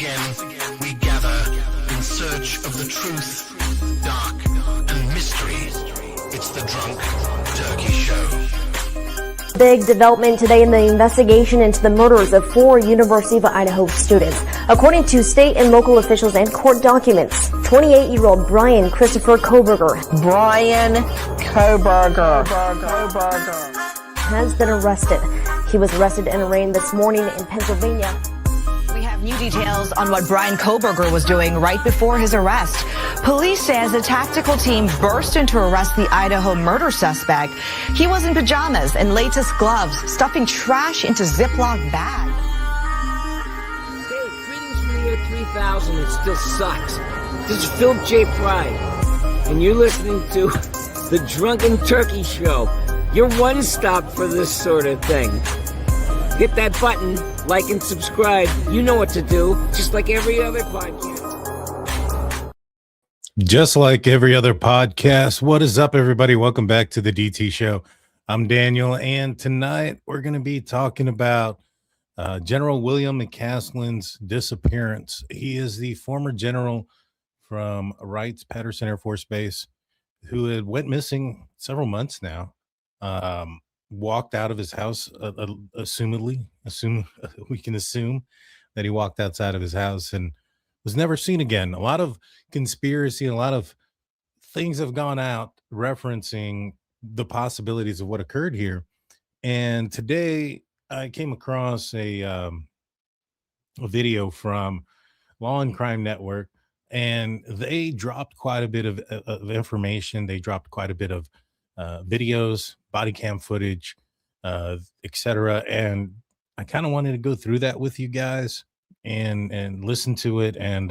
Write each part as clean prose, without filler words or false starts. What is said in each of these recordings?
again, we gather in search of the truth, dark, and mystery. It's the Drunk Turkey Show. Big development today in the investigation into the murders of 4 University of Idaho students. According to state and local officials and court documents, 28-year-old Brian Christopher Koberger has been arrested. He was arrested and arraigned this morning in Pennsylvania. We have new details on what Brian Koberger was doing right before his arrest. Police says a tactical team burst in to arrest the Idaho murder suspect. He was in pajamas and latex gloves, stuffing trash into Ziploc bags. Hey, greetings from the year 3000. It still sucks. This is Phil J. Pride, and you're listening to the Drunken Turkey Show. Your one stop for this sort of thing. Hit that button, like and subscribe. You know what to do, just like every other podcast. Just like every other podcast. What is up, everybody? Welcome back to the DT Show. I'm Daniel, and tonight we're going to be talking about General William McCasland's disappearance. He is the former general from Wright-Patterson Air Force Base who had went missing several months now. Walked out of his house, we can assume that he walked outside of his house and was never seen again. A lot of conspiracy, a lot of things have gone out referencing the possibilities of what occurred here. And today I came across a video from Law&Crime Network, and they dropped quite a bit of information. They dropped quite a bit of videos, body cam footage, etc. And I kind of wanted to go through that with you guys and listen to it and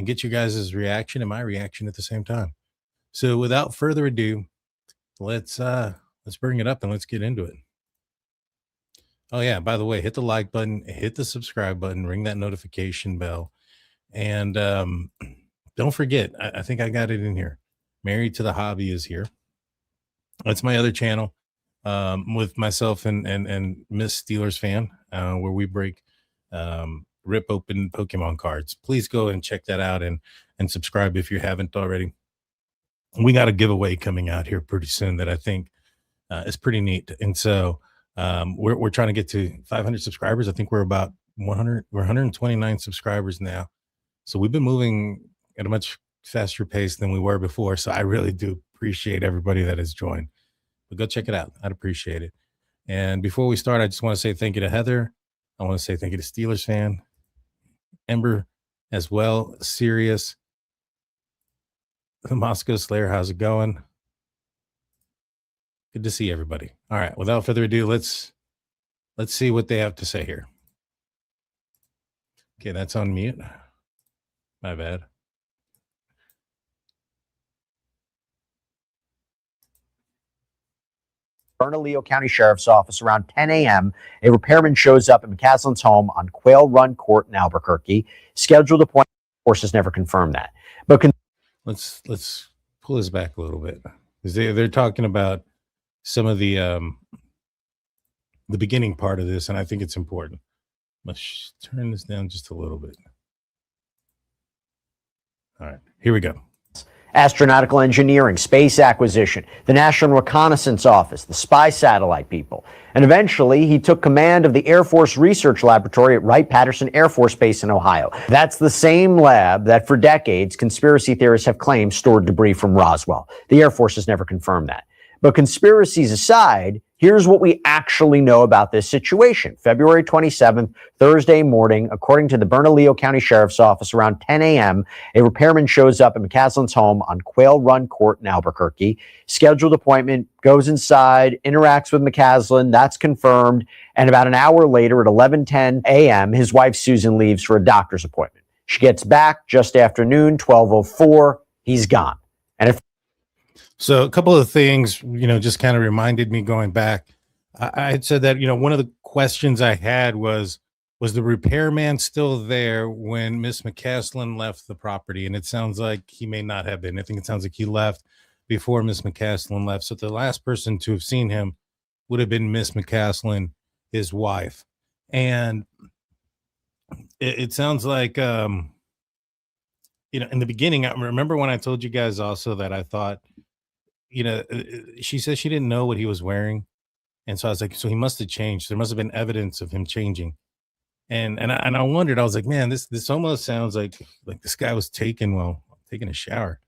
get you guys' reaction and my reaction at the same time. So without further ado, let's bring it up and let's get into it. Oh yeah, by the way, hit the like button, hit the subscribe button, ring that notification bell, and don't forget, I think I got it in here. Married to the Hobby is here. That's my other channel with myself and Miss Steelers Fan, where we rip open Pokemon cards. Please go and check that out and subscribe if you haven't already. We got a giveaway coming out here pretty soon that I think is pretty neat. And so we're trying to get to 500 subscribers. I think we're about 100. We're 129 subscribers now. So we've been moving at a much faster pace than we were before. So I really do appreciate everybody that has joined. But go check it out. I'd appreciate it. And before we start, I just want to say thank you to Heather. I want to say thank you to Steelers Fan, Ember as well, Sirius, the Moscow Slayer. How's it going? Good to see everybody. All right. Without further ado, let's see what they have to say here. Okay, that's on mute. My bad. Bernalillo County Sheriff's Office around 10 a.m. A repairman shows up at McCasland's home on Quail Run Court in Albuquerque. Scheduled appointment. Forces never confirmed that. But let's pull this back a little bit, because they're talking about some of the beginning part of this, and I think it's important. Let's turn this down just a little bit. All right, here we go. astronautical engineering, space acquisition, the National Reconnaissance Office, the spy satellite people. And eventually, he took command of the Air Force Research Laboratory at Wright-Patterson Air Force Base in Ohio. That's the same lab that for decades, conspiracy theorists have claimed stored debris from Roswell. The Air Force has never confirmed that. But conspiracies aside, here's what we actually know about this situation. February 27th, Thursday morning, according to the Bernalillo County Sheriff's Office, around 10 a.m., a repairman shows up at McCasland's home on Quail Run Court in Albuquerque. Scheduled appointment, goes inside, interacts with McCasland. That's confirmed. And about an hour later at 11:10 a.m., his wife Susan leaves for a doctor's appointment. She gets back just after noon, 12:04. He's gone. And if So a couple of things, just kind of reminded me going back. I had said that, one of the questions I had was the repairman still there when Miss McCasland left the property? And it sounds like he may not have been. I think it sounds like he left before Miss McCasland left. So the last person to have seen him would have been Miss McCasland, his wife. And it sounds like, in the beginning, I remember when I told you guys also that I thought, she said she didn't know what he was wearing. And so I was like, so he must have changed. There must have been evidence of him changing. And I wondered, I was like, man, this almost sounds like this guy was taking a shower.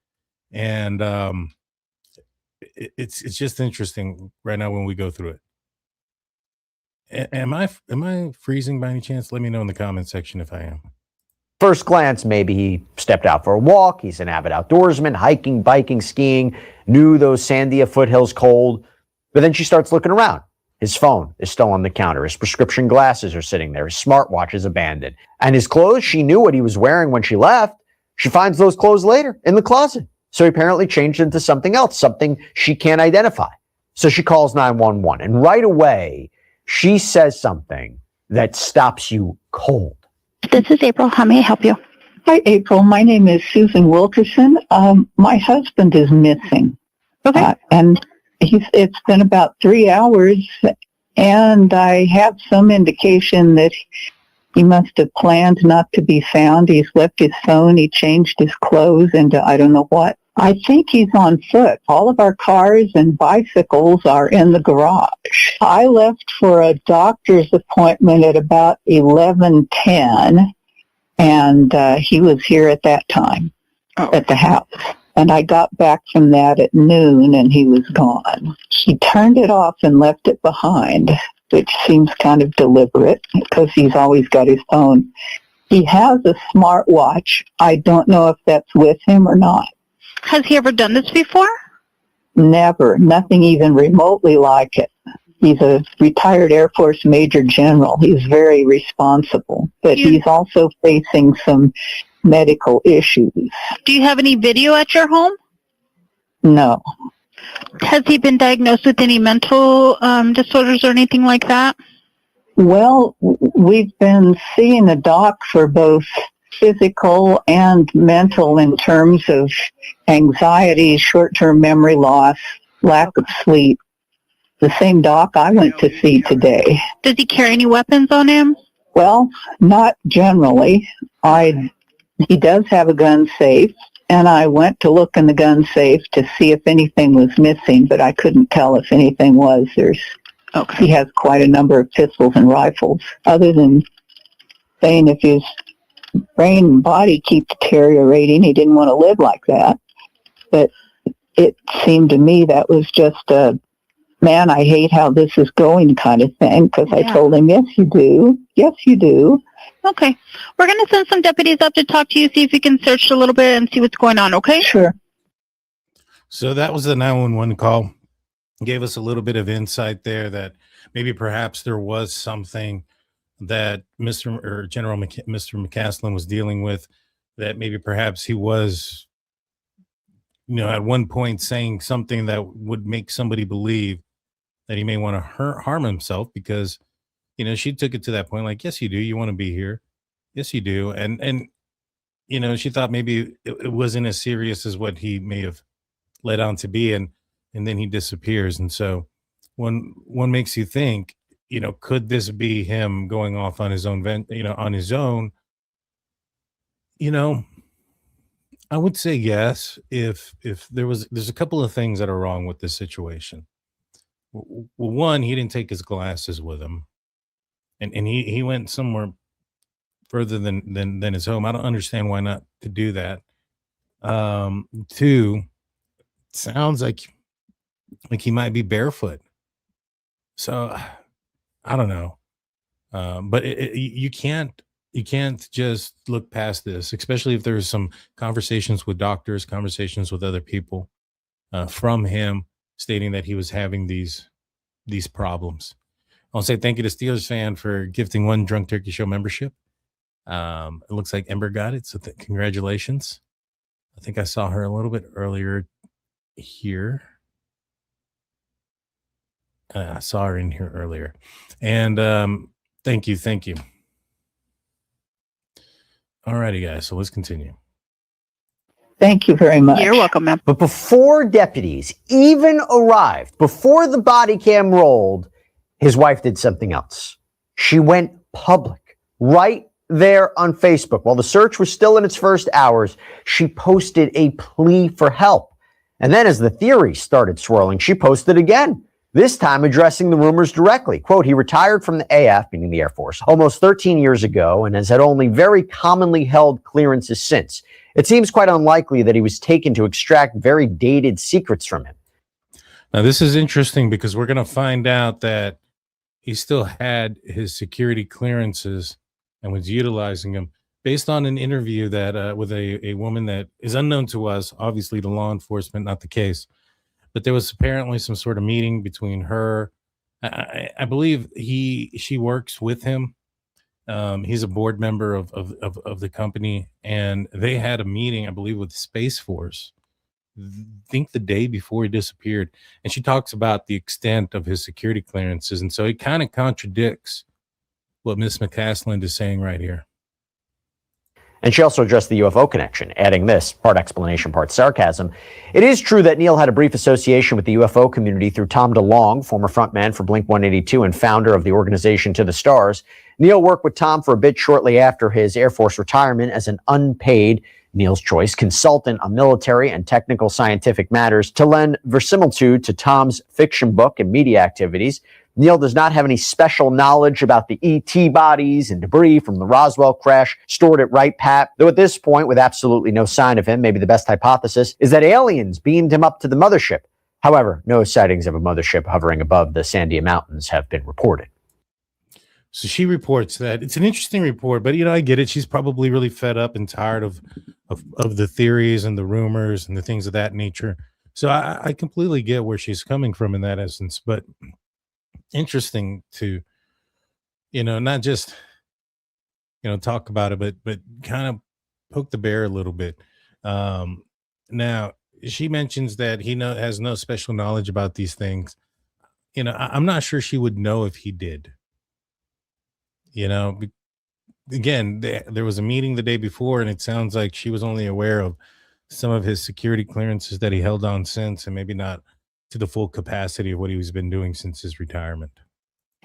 And it's just interesting right now when we go through it. Am I freezing by any chance? Let me know in the comment section if I am. First glance, maybe he stepped out for a walk. He's an avid outdoorsman, hiking, biking, skiing, knew those Sandia foothills cold. But then she starts looking around. His phone is still on the counter. His prescription glasses are sitting there. His smartwatch is abandoned. And his clothes, she knew what he was wearing when she left. She finds those clothes later in the closet. So he apparently changed into something else, something she can't identify. So she calls 911. And right away, she says something that stops you cold. This is April. How may I help you? Hi, April. My name is Susan Wilkerson. My husband is missing. Okay. And it's been about 3 hours, and I have some indication that he must have planned not to be found. He's left his phone. He changed his clothes into I don't know what. I think he's on foot. All of our cars and bicycles are in the garage. I left for a doctor's appointment at about 11:10, and he was here at that time at the house. And I got back from that at noon, and he was gone. He turned it off and left it behind, which seems kind of deliberate because he's always got his phone. He has a smartwatch. I don't know if that's with him or not. Has he ever done this before? Never. Nothing even remotely like it. He's a retired Air Force Major General. He's very responsible, but he's also facing some medical issues. Do you have any video at your home? No. Has he been diagnosed with any mental disorders or anything like that? Well, we've been seeing a doc for both physical and mental in terms of anxiety, short-term memory loss, lack of sleep. The same doc I went to see today. Does he carry any weapons on him? Well, not generally. He does have a gun safe, and I went to look in the gun safe to see if anything was missing, but I couldn't tell if anything was. He has quite a number of pistols and rifles, other than saying if his brain and body keep deteriorating, he didn't want to live like that. But it seemed to me that was just a, man, I hate how this is going kind of thing, because I told him, yes, you do. Yes, you do. Okay. We're going to send some deputies up to talk to you, see if we can search a little bit and see what's going on, okay? Sure. So that was the 911 call. Gave us a little bit of insight there that maybe perhaps there was something that Mr. McCasland was dealing with, that maybe perhaps he was, at one point saying something that would make somebody believe that he may want to harm himself, because she took it to that point, like, yes, you do. You want to be here. Yes, you do. And she thought maybe it wasn't as serious as what he may have led on to be. And then he disappears. And so one makes you think, could this be him going off on his own, on his own? I would say yes. If there's a couple of things that are wrong with this situation. Well, one, he didn't take his glasses with him. And he went somewhere further than his home. I don't understand why not to do that. Two, sounds like he might be barefoot. So I don't know. But you can't just look past this, especially if there's some conversations with doctors, conversations with other people from him stating that he was having these problems. I'll say thank you to Steelers fan for gifting one Drunk Turkey Show membership. It looks like Ember got it, so congratulations. I think I saw her a little bit earlier here. I saw her in here earlier. And thank you. All righty, guys, so let's continue. Thank you very much. You're welcome, ma'am. But before deputies even arrived, before the body cam rolled, his wife did something else. She went public right there on Facebook. While the search was still in its first hours, she posted a plea for help. And then as the theory started swirling, she posted again, this time addressing the rumors directly. Quote, he retired from the AF, meaning the Air Force, almost 13 years ago and has had only very commonly held clearances since. It seems quite unlikely that he was taken to extract very dated secrets from him. Now, this is interesting because we're going to find out that he still had his security clearances and was utilizing them based on an interview that with a woman that is unknown to us, obviously the law enforcement, not the case. But there was apparently some sort of meeting between her. I believe she works with him. He's a board member of the company, and they had a meeting, I believe, with Space Force. I think the day before he disappeared, and she talks about the extent of his security clearances, and so it kind of contradicts what Miss McCasland is saying right here. And she also addressed the UFO connection, adding this, part explanation, part sarcasm. It is true that Neil had a brief association with the UFO community through Tom DeLonge, former frontman for Blink-182 and founder of the organization To the Stars. Neil worked with Tom for a bit shortly after his Air Force retirement as an unpaid, Neil's choice, consultant on military and technical scientific matters to lend verisimilitude to Tom's fiction book and media activities. Neil does not have any special knowledge about the ET bodies and debris from the Roswell crash stored at Wright Pat, though at this point, with absolutely no sign of him, maybe the best hypothesis is that aliens beamed him up to the mothership. However, no sightings of a mothership hovering above the Sandia Mountains have been reported. So she reports that. It's an interesting report, but I get it. She's probably really fed up and tired of the theories and the rumors and the things of that nature. So I completely get where she's coming from in that essence, but interesting to, not just, talk about it, but kind of poke the bear a little bit. Now she mentions that he has no special knowledge about these things. I'm not sure she would know if he did. Again, there was a meeting the day before, and it sounds like she was only aware of some of his security clearances that he held on since, and maybe not to the full capacity of what he's been doing since his retirement.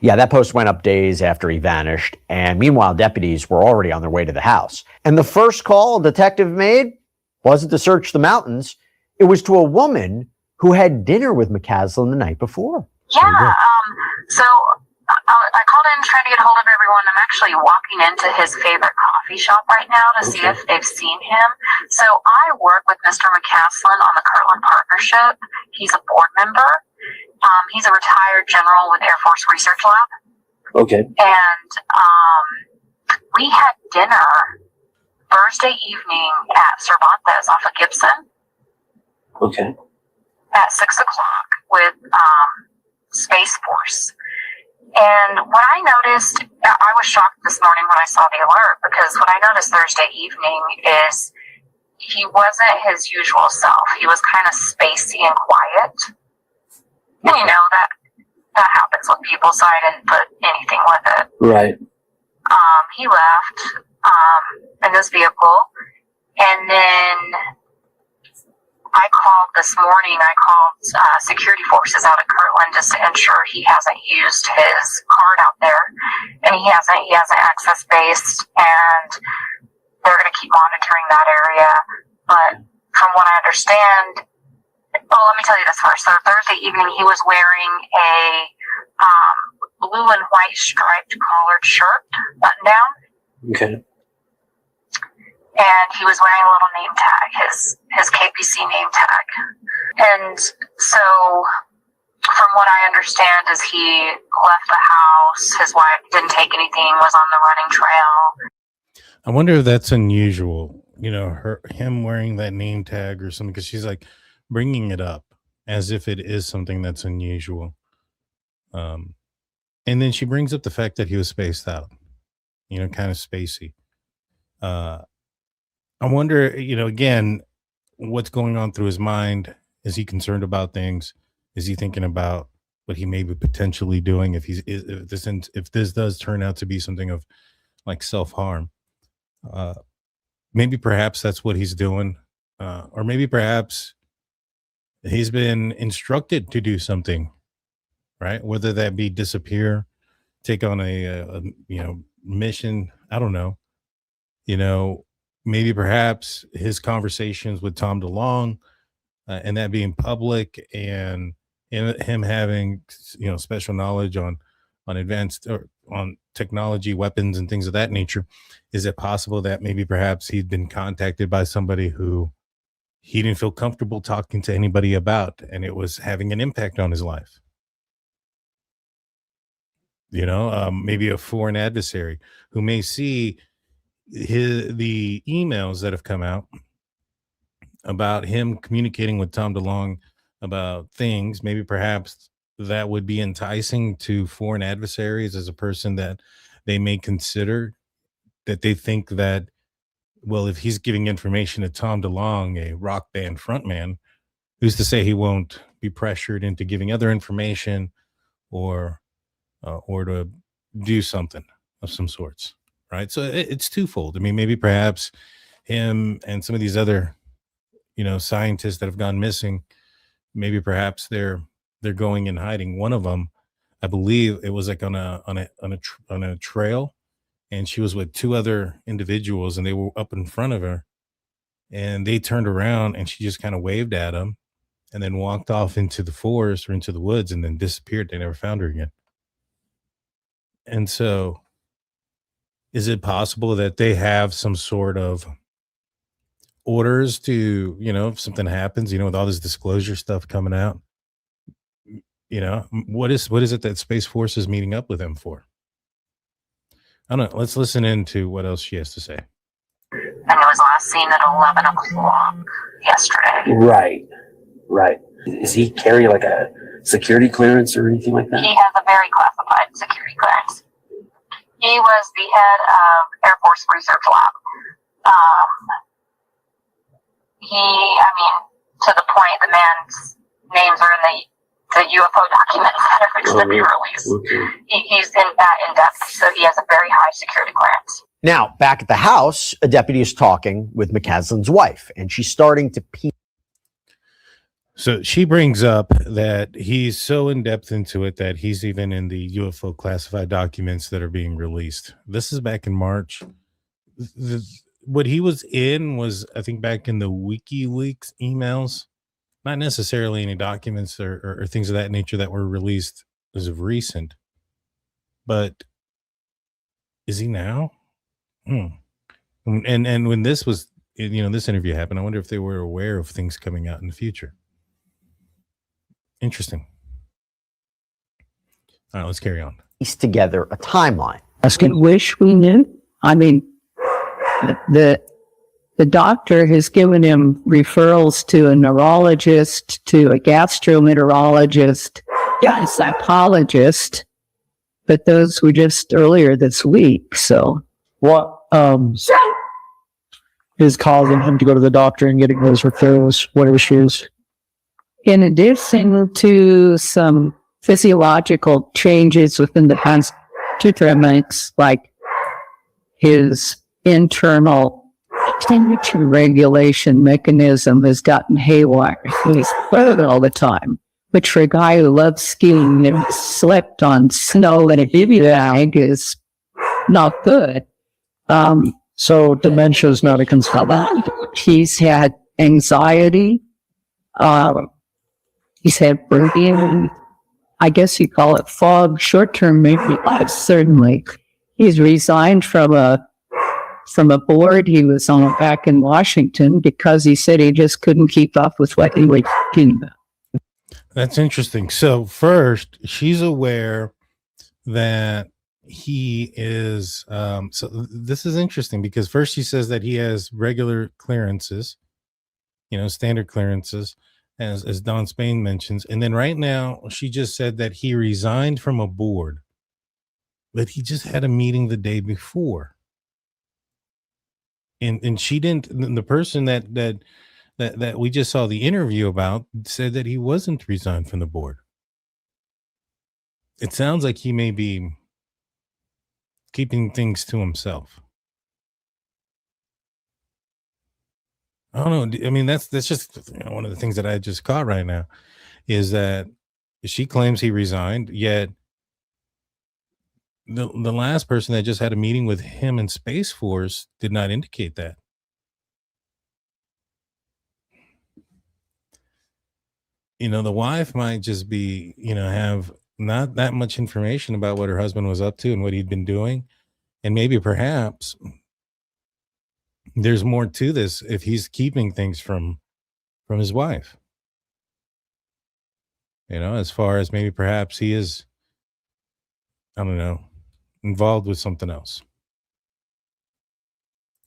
Yeah, that post went up days after he vanished, and meanwhile, deputies were already on their way to the house. And the first call a detective made wasn't to search the mountains. It was to a woman who had dinner with McCasland the night before. Yeah, so I called in trying to get a hold of everyone. I'm actually walking into his favorite coffee shop right now to see if they've seen him. So I work with Mr. McCasland on the Kirtland Partnership. He's a board member. He's a retired general with Air Force Research Lab. Okay. And we had dinner Thursday evening at Cervantes off of Gibson. Okay. At 6 o'clock with Space Force. And what I noticed, I was shocked this morning when I saw the alert, because what I noticed Thursday evening is he wasn't his usual self. He was kind of spacey and quiet. And that happens with people, so I didn't put anything with it. Right. He left in his vehicle, and then I called this morning. I called security forces out of Kirtland just to ensure he hasn't used his card out there, and he hasn't. He has an access based, and they're going to keep monitoring that area. But from what I understand, let me tell you this first. So Thursday evening, he was wearing a blue and white striped collared shirt, button down. Okay. And he was wearing a little name tag, his KPC name tag. And so, from what I understand, is he left the house, his wife didn't take anything, was on the running trail. I wonder if that's unusual, him wearing that name tag or something, because she's like bringing it up as if it is something that's unusual. And then she brings up the fact that he was spaced out, kind of spacey. I wonder, again, what's going on through his mind. Is he concerned about things? Is he thinking about what he may be potentially doing if this does turn out to be something of like self-harm? Maybe perhaps that's what he's doing. Or maybe perhaps he's been instructed to do something, right? Whether that be disappear, take on a mission. I don't know. You know, maybe perhaps his conversations with Tom DeLonge, and that being public, and him having, special knowledge on advanced or on technology, weapons, and things of that nature. Is it possible that maybe perhaps he'd been contacted by somebody who he didn't feel comfortable talking to anybody about, and it was having an impact on his life? Maybe a foreign adversary who may see the emails that have come out about him communicating with Tom DeLonge about things. Maybe perhaps that would be enticing to foreign adversaries as a person that they may consider, that they think that, well, if he's giving information to Tom DeLonge, a rock band frontman, who's to say he won't be pressured into giving other information or to do something of some sorts, right? So it's twofold. I mean, maybe perhaps him and some of these other, scientists that have gone missing, maybe perhaps they're going in hiding. One of them, I believe, it was like on a trail, and she was with two other individuals, and they were up in front of her, and they turned around, and she just kind of waved at them, and then walked off into the forest or into the woods, and then disappeared. They never found her again. And so, is it possible that they have some sort of orders to, if something happens, with all this disclosure stuff coming out, what is it that Space Force is meeting up with them for? I don't know. Let's listen into what else she has to say. And it was last seen at 11 o'clock yesterday. Right. Is he carrying like a security clearance or anything like that? He has a very classified security clearance. He was the head of Air Force Research Lab. To the point, the man's names are in the UFO documents that are fixed to be released. Okay. He's in depth, so he has a very high security clearance. Now, back at the house, a deputy is talking with McCasland's wife, and she's starting to pee. So she brings up that he's so in depth into it that he's even in the UFO classified documents that are being released. This is back in March. What he was in was, I think, back in the WikiLeaks emails, not necessarily any documents or things of that nature that were released as of recent. But is he now? And when this was, this interview happened, I wonder if they were aware of things coming out in the future. Interesting. All right, let's carry on. Piece together a timeline. I wish we knew. I mean, the doctor has given him referrals to a neurologist, to a gastroenterologist, a psychologist, but those were just earlier this week. So what is causing him to go to the doctor and getting those referrals? What issues? In addition to some physiological changes within the past 2-3 months, like his internal temperature regulation mechanism has gotten haywire. He's frozen all the time, which for a guy who loves skiing and slept on snow and a bivy bag is not good. So dementia is not a concern. He's had anxiety. He's had brain, I guess you call it fog, short-term memory loss, certainly. He's resigned from a board he was on back in Washington because he said he just couldn't keep up with what he was doing. That's interesting. So first, she's aware that he is, so this is interesting because first she says that he has regular clearances, standard clearances, as Don Spain mentions. And then right now, she just said that he resigned from a board, but he just had a meeting the day before. And she didn't, the person that we just saw the interview about said that he wasn't resigned from the board. It sounds like he may be keeping things to himself. I don't know. I mean, that's just one of the things that I just caught right now is that she claims he resigned, yet the last person that just had a meeting with him in Space Force did not indicate that. The wife might just be, have not that much information about what her husband was up to and what he'd been doing. And maybe perhaps there's more to this if he's keeping things from his wife. As far as maybe perhaps he is, I don't know, involved with something else.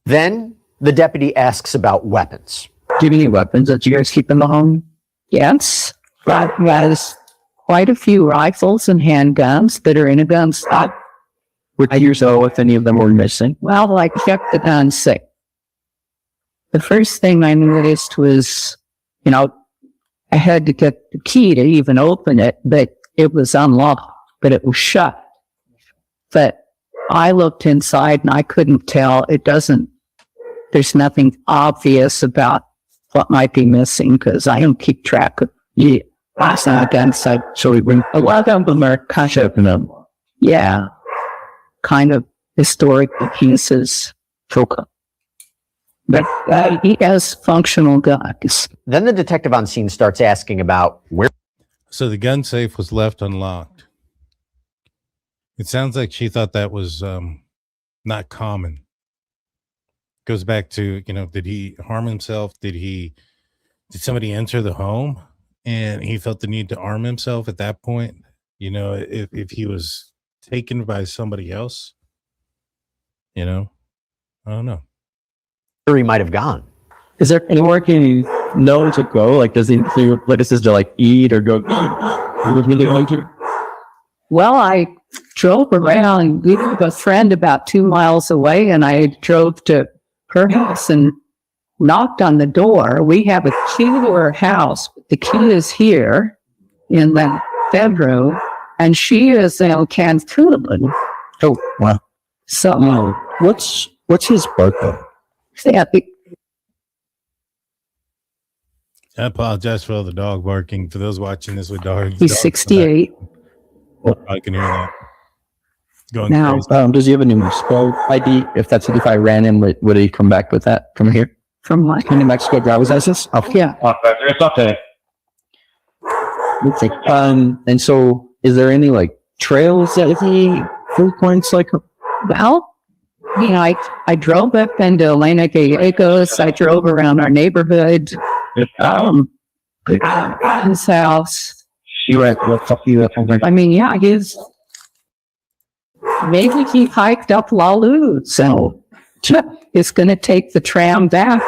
Then the deputy asks about weapons. Do you have any weapons that you guys keep in the home? Yes. That has quite a few rifles and handguns that are in a gun stock. Would you know if any of them were missing? Well, I kept the gun safe. The first thing I noticed was, I had to get the key to even open it, but it was unlocked, but it was shut. But I looked inside and I couldn't tell. There's nothing obvious about what might be missing because I don't keep track of last gun site. So a lot of them are kind of, kind of historical pieces. But he has functional guns. Then the detective on scene starts asking about where. So the gun safe was left unlocked. It sounds like she thought that was not common. Goes back to, did he harm himself? Did somebody enter the home and he felt the need to arm himself at that point? If he was taken by somebody else, I don't know. He might have gone. Is there anywhere he know to go? Like, does he places to eat or go? He was really going to. Well, I drove around. We have a friend about 2 miles away, and I drove to her house and knocked on the door. We have a key to her house. The key is here in the bedroom, and she is in Cancun. Oh, wow. So, what's his birthday? I apologize for all the dog barking. For those watching this with dogs, he's 68. I can hear that. Going now, crazy. Does he have a New Mexico ID? If I ran him, would he come back with that from here? From what? New Mexico driver's license? Oh, yeah. It's okay. And so, is there any trails that he frequents? Well, I drove up into Elena Gallegos. I drove around our neighborhood. His house. She went maybe he hiked up Lalu, so it's going to take the tram back.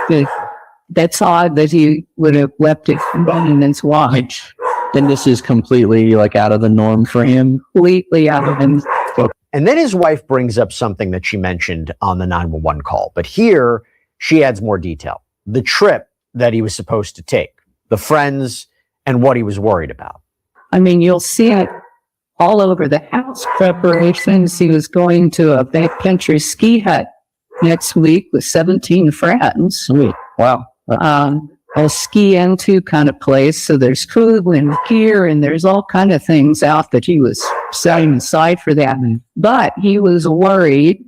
That's odd that he would have left it running his watch. Then this is completely out of the norm for him. Completely out of him. And then his wife brings up something that she mentioned on the 911 call. But here, she adds more detail. The trip that he was supposed to take, the friends, and what he was worried about. You'll see it all over the house. Preparations. He was going to a backcountry ski hut next week with 17 friends. Sweet. Wow. A ski into kind of place. So there's food and gear and there's all kind of things out that he was setting aside for that. But he was worried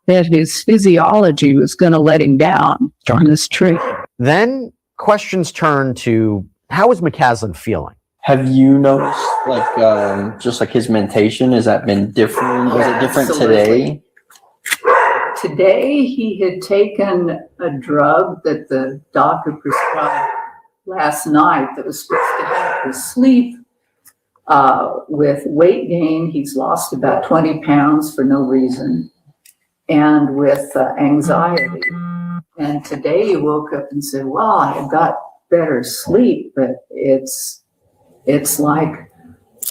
that his physiology was going to let him down on this trip. Then questions turn to, how is McCasland feeling? Have you noticed just his mentation? Has that been different? Was it different today? Today, he had taken a drug that the doctor prescribed last night that was supposed to help with sleep. With weight gain, he's lost about 20 pounds for no reason, and with anxiety. And today he woke up and said, well, I got better sleep, but it's like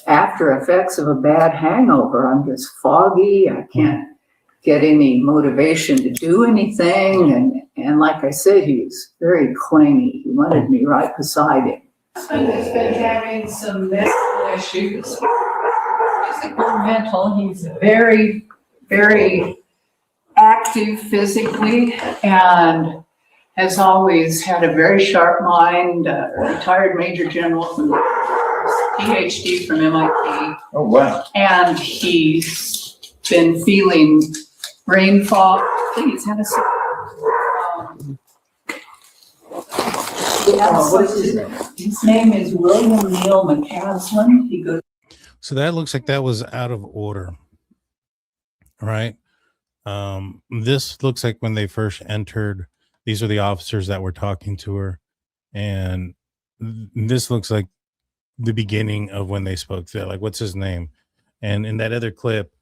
after effects of a bad hangover. I'm just foggy. I can't get any motivation to do anything. And like I said, he was very clingy. He wanted me right beside him. My husband has been having some mental issues, physical, mental. He's very, very active physically and has always had a very sharp mind, retired Major General, PhD from MIT. Oh, wow. And he's been feeling brain fog. Please have a seat. What is his name? His name is William Neal McCasland. He goes. So that looks like that was out of order, right? This looks like when they first entered, these are the officers that were talking to her. And this looks like the beginning of when they spoke. They're like, what's his name? And in that other clip,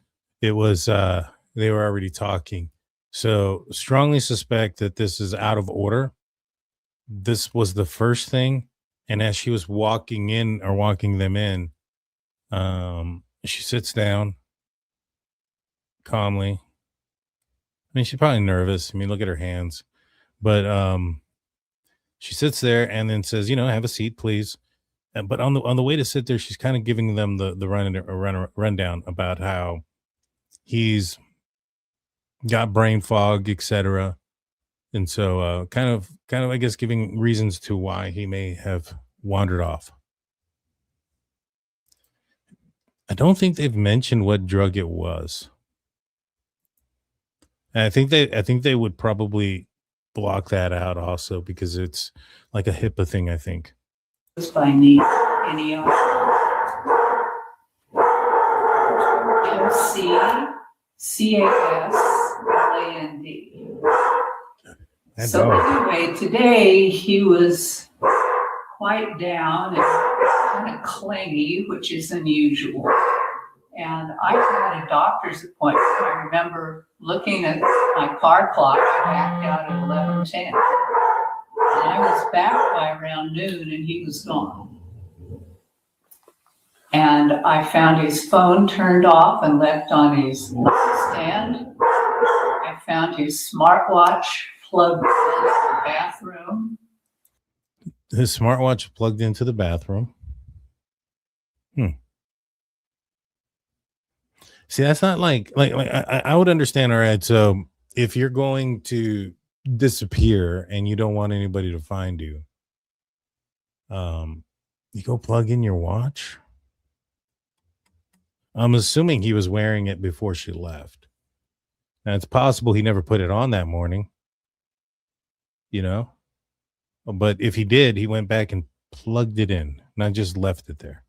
it was, they were already talking. So strongly suspect that this is out of order. This was the first thing. And as she was walking in or walking them in, she sits down calmly. I mean, she's probably nervous. I mean, look at her hands. But she sits there and then says, you know, have a seat, please. But on the way to sit there, she's kind of giving them the rundown about how he's got brain fog, etc. And so kind of, I guess, giving reasons to why he may have wandered off. I don't think they've mentioned what drug it was. And I think they would probably block that out also because it's like a HIPAA thing, I think. By me, NER. MCCASLAND. So anyway, today he was quite down and kind of clingy, which is unusual. And I had a doctor's appointment. I remember looking at my car clock, I backed out at 11:10. And I was back by around noon and he was gone. And I found his phone turned off and left on his stand. I found his smartwatch plugged into the bathroom. His smartwatch plugged into the bathroom. See, that's not like I would understand. All right, so if you're going to disappear and you don't want anybody to find you, you go plug in your watch. I'm assuming he was wearing it before she left. Now it's possible he never put it on that morning, you know, but if he did, he went back and plugged it in, not just left it there.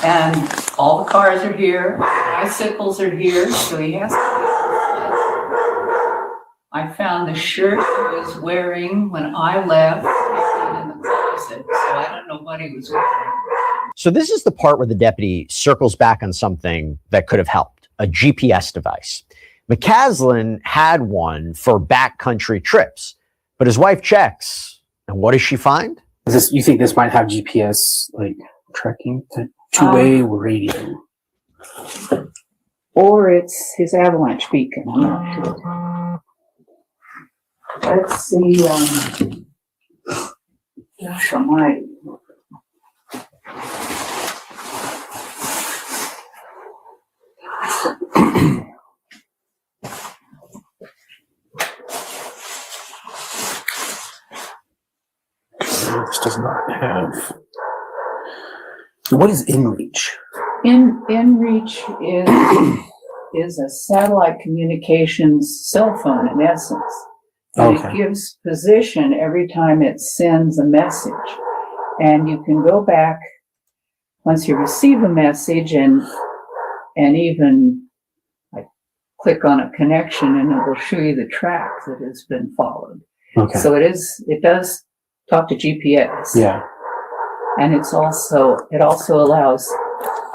And all the cars are here, bicycles are here, so he has to. I found the shirt he was wearing when I left in the closet, so I don't know what he was wearing. So this is the part where the deputy circles back on something that could have helped, a GPS device. McCasland had one for backcountry trips, but his wife checks, and what does she find? Is this, you think this might have GPS, like tracking, two-way radio? Or it's his avalanche beacon. I'm not sure. Let's see. Gosh almighty. This does not have. What is InReach? InReach is a satellite communications cell phone in essence. And it gives position every time it sends a message. And you can go back once you receive a message and even like click on a connection and it will show you the track that has been followed. Okay. So it does talk to GPS. Yeah. And it also allows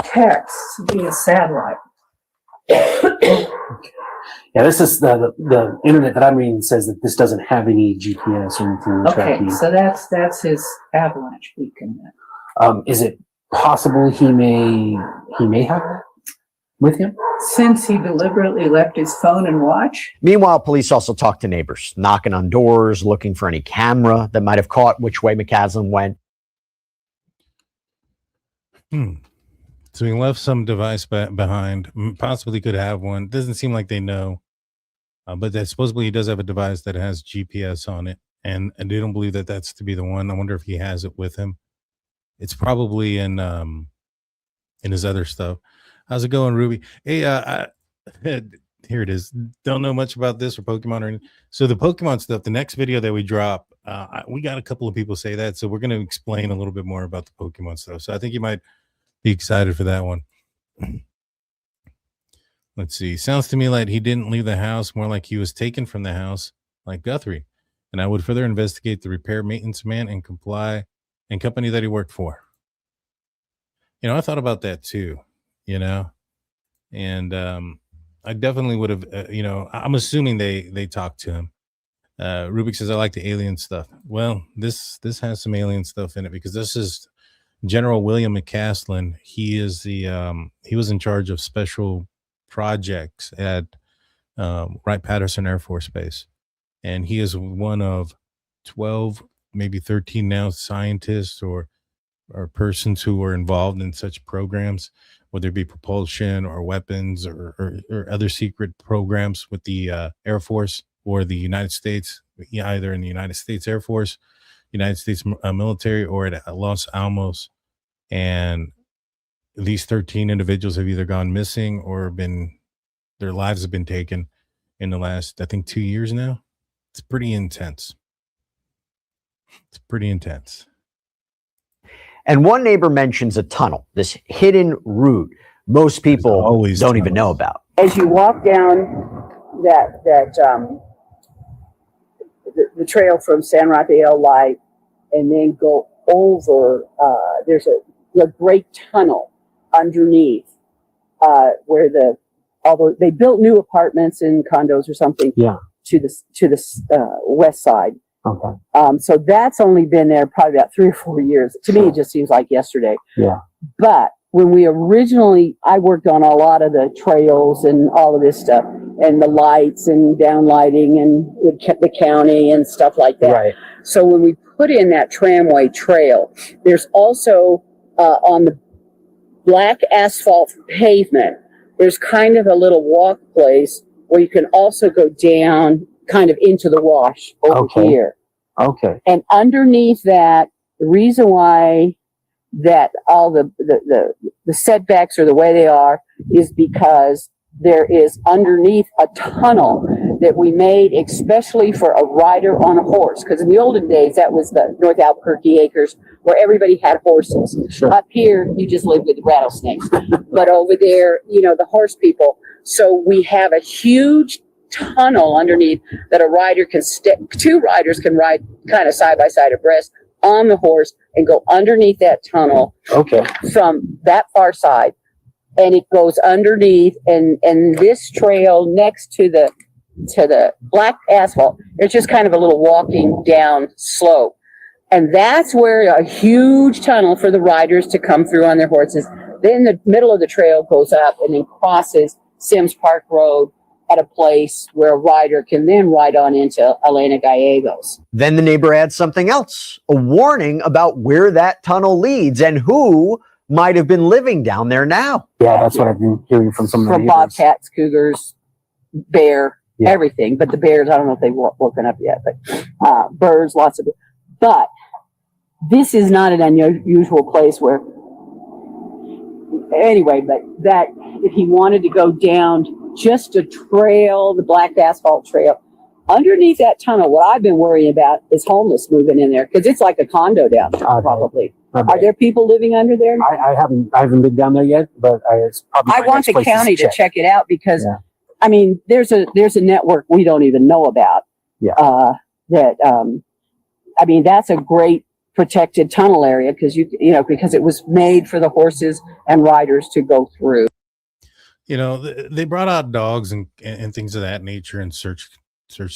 text via satellite. Yeah, this is the internet that I'm reading says that this doesn't have any GPS or anything. Okay, so that's his avalanche beacon then. Is it possible he may have that with him? Since he deliberately left his phone and watch? Meanwhile, police also talked to neighbors, knocking on doors, looking for any camera that might have caught which way McCasland went. So he left some device behind, possibly could have one. Doesn't seem like they know. But that supposedly he does have a device that has GPS on it. And they don't believe that that's to be the one. I wonder if he has it with him. It's probably in his other stuff. How's it going, Ruby? Hey, here it is. Don't know much about this or Pokemon or anything. So the Pokemon stuff, the next video that we drop, we got a couple of people say that, so we're going to explain a little bit more about the Pokemon stuff. So I think you might be excited for that one. Let's see. Sounds to me like he didn't leave the house, more like he was taken from the house, like Guthrie. And I would further investigate the repair maintenance man and company that he worked for. You know, I thought about that too, you know, and I definitely would have, you know, I'm assuming they talked to him. Rubik says, I like the alien stuff. Well, this has some alien stuff in it because this is General William McCasland. He is he was in charge of special projects at Wright-Patterson Air Force Base. And he is one of 12, maybe 13 now scientists or persons who were involved in such programs, whether it be propulsion or weapons or other secret programs with the Air Force or the United States, either in the United States Air Force, United States military, or at Los Alamos. And these 13 individuals have either gone missing or their lives have been taken in the last, I think, 2 years now. It's pretty intense. It's pretty intense. And one neighbor mentions a tunnel, this hidden route most people don't even know about. As you walk down the trail from San Rafael Light and then go over, there's a great tunnel underneath where although they built new apartments and condos or something. Yeah. To the west side. Okay. So that's only been there probably about 3 or 4 years. To me, it just seems like yesterday. Yeah. But when I worked on a lot of the trails and all of this stuff and the lights and downlighting and the county and stuff like that. Right. So when we put in that tramway trail, there's also on the black asphalt pavement, there's kind of a little walk place where you can also go down kind of into the wash over here. Okay. And underneath that, the reason why that all the setbacks are the way they are is because there is underneath a tunnel that we made especially for a rider on a horse. Because in the olden days, that was the North Albuquerque Acres where everybody had horses. Sure. Up here, you just lived with rattlesnakes. But over there, the horse people. So we have a huge tunnel underneath that a rider can two riders can ride kind of side by side abreast on the horse and go underneath that tunnel. Okay. From that far side. And it goes underneath and this trail next to the black asphalt, it's just kind of a little walking down slope. And that's where a huge tunnel for the riders to come through on their horses. Then the middle of the trail goes up and then crosses Sims Park Road at a place where a rider can then ride on into Elena Gallegos. Then the neighbor adds something else, a warning about where that tunnel leads and who might have been living down there now. Yeah, that's what I've been hearing from some of the neighbors. Bobcats, cougars, bear, everything. But the bears, I don't know if they've woken up yet, but birds, lots of. But this is not an unusual place where, anyway, but that if he wanted to go down just a trail, the black asphalt trail, underneath that tunnel, what I've been worrying about is homeless moving in there because it's like a condo down there, probably. Are there people living under there? I haven't been down there yet, but it's probably. I want the county to check it out because, I mean, there's a network we don't even know about. Yeah. I mean, that's a great protected tunnel area because because it was made for the horses and riders to go through. They brought out dogs and things of that nature and search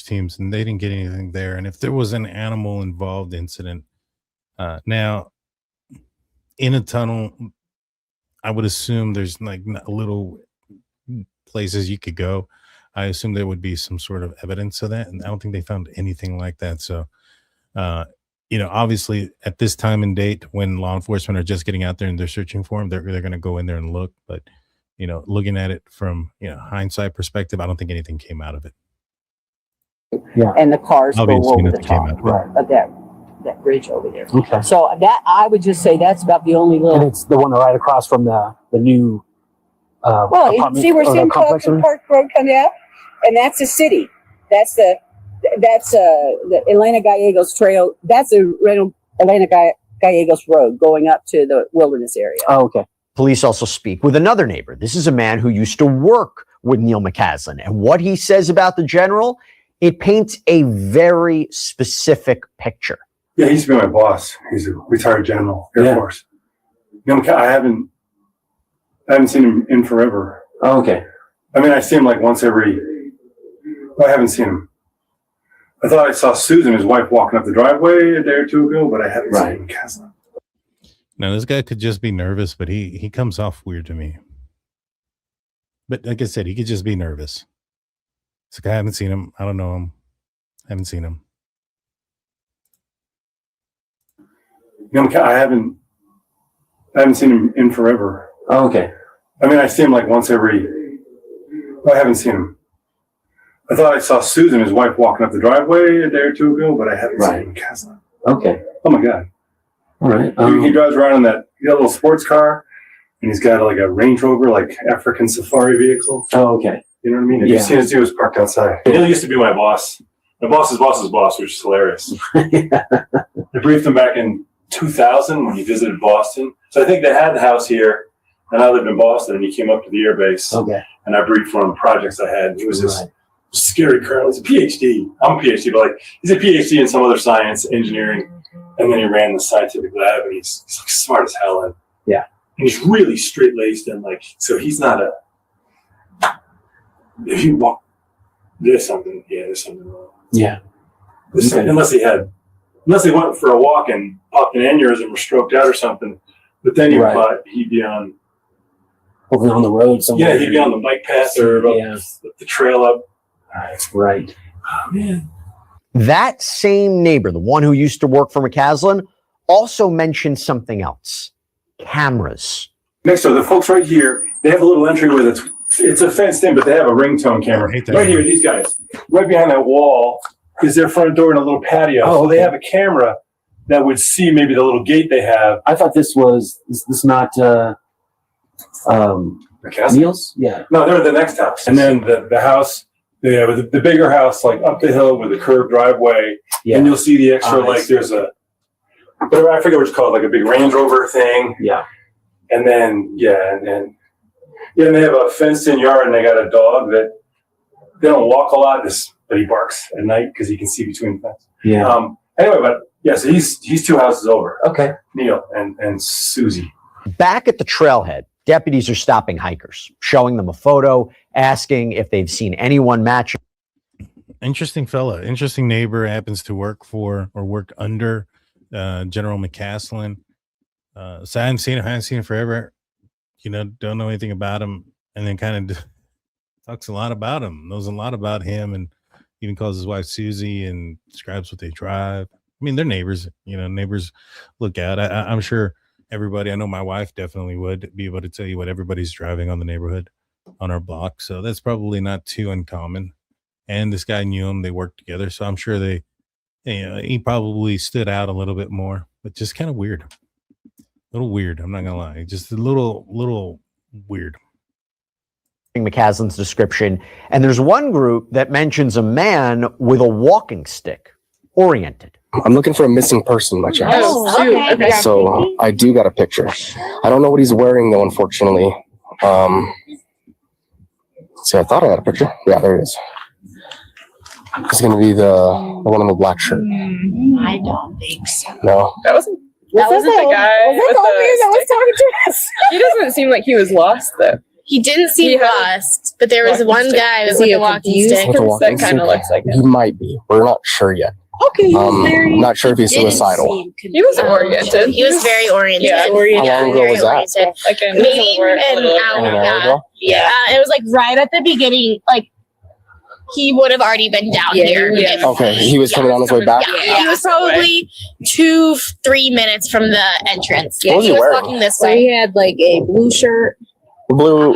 teams, and they didn't get anything there. And if there was an animal involved incident, now in a tunnel, I would assume there's like little places you could go. I assume there would be some sort of evidence of that, and I don't think they found anything like that. So, obviously at this time and date when law enforcement are just getting out there and they're searching for them, they're going to go in there and look. But, looking at it from, hindsight perspective, I don't think anything came out of it. Yeah. And the cars Obviously go over the top of that bridge over there. Okay. So that I would just say that's about the only little. And it's the one right across from the new Well, apartment see, we're or seeing complex? Park Road come out, and that's the city. That's the Elena Gallegos Trail. That's the Elena Gallegos Road going up to the wilderness area. Oh, okay. Police also speak with another neighbor. This is a man who used to work with Neil McCasland. And what he says about the general, it paints a very specific picture. Yeah, he used to be my boss. He's a retired general, Air Force. You know, I haven't seen him in forever. Oh, okay. I mean, I see him like once every. I haven't seen him. I thought I saw Susan, his wife, walking up the driveway a day or two ago, but I haven't seen McCasland. Now, this guy could just be nervous, but he comes off weird to me. But like I said, he could just be nervous. It's like, I haven't seen him. I don't know him. I haven't seen him. You know, I haven't seen him in forever. Oh, okay. I mean, I see him like once every. I haven't seen him. I thought I saw Susan, his wife, walking up the driveway a day or two ago, but I haven't seen McCasland. Okay. Oh my God. All right. He drives around in that little sports car, and he's got like a Range Rover, like African safari vehicle. Oh, okay. You know what I mean? If you've seen his, he was parked outside. Neil used to be my boss. My boss's boss's boss, which is hilarious. I briefed him back in 2000 when he visited Boston. So I think they had the house here, and I lived in Boston, and he came up to the air base. Okay. And I briefed for him projects I had. He was this scary colonel. He's a PhD. I'm a PhD, but like he's a PhD in some other science, engineering. And then he ran the scientific lab, and he's like smart as hell. And he's really straight laced, and like, so he's not if you walk, there's something wrong. Yeah. Unless he went for a walk and popped an aneurysm or stroked out or something. But then he'd be on the road somewhere. Yeah, he'd be on the bike path or up the trail up. Right. Oh man. That same neighbor, the one who used to work for McCasland, also mentioned something else. Cameras. Next to the folks right here, they have a little entryway it's a fenced in, but they have a ringtone camera. Right here, these guys. Right behind that wall is their front door and a little patio. Oh, so they have a camera that would see maybe the little gate they have. I thought this not Neil's? Yeah. No, they're the next house. And then the house, the bigger house, like up the hill with a curved driveway. Yeah. And you'll see the extra, there's a, I forget what it's called, like a big Range Rover thing. Yeah. And then, and they have a fenced in yard, and they got a dog that they don't walk a lot, but he barks at night because he can see between the fence. Yeah. Anyway, so he's two houses over. Okay. Neil and Susie. Back at the trailhead, deputies are stopping hikers, showing them a photo, asking if they've seen anyone matching. Interesting fella, interesting neighbor, happens to work for or work under General McCasland. So I haven't seen him forever. Don't know anything about him, and then kind of talks a lot about him, knows a lot about him, and even calls his wife Susie and describes what they drive. I mean, they're neighbors, neighbors look out. I'm sure everybody, I know my wife definitely would be able to tell you what everybody's driving on the neighborhood on our block. So that's probably not too uncommon. And this guy knew him, they worked together. So I'm sure he probably stood out a little bit more, but just kind of weird. A little weird, I'm not gonna lie. Just a little weird. McCasland's description, and there's one group that mentions a man with a walking stick, oriented. I'm looking for a missing person, my child. Oh, okay. So I do got a picture. I don't know what he's wearing though, unfortunately. See, I thought I had a picture. Yeah, there it is. It's gonna be the one in the black shirt. I don't think so. No. That wasn't the guy. Was that the old man that was talking to us? He doesn't seem like he was lost though. He didn't seem lost, but there was one guy with a walking stick. That kind of looks like him. He might be. We're not sure yet. Okay, I'm not sure if he's suicidal. He was oriented. He was very oriented. Yeah, How long ago was that? Like maybe an hour. Yeah, it was like right at the beginning. Like he would have already been down here. Okay, he was coming on his way back. Yeah, he was probably 2-3 minutes from the entrance. What was he was wearing? walking this way. He had like a blue shirt. Blue,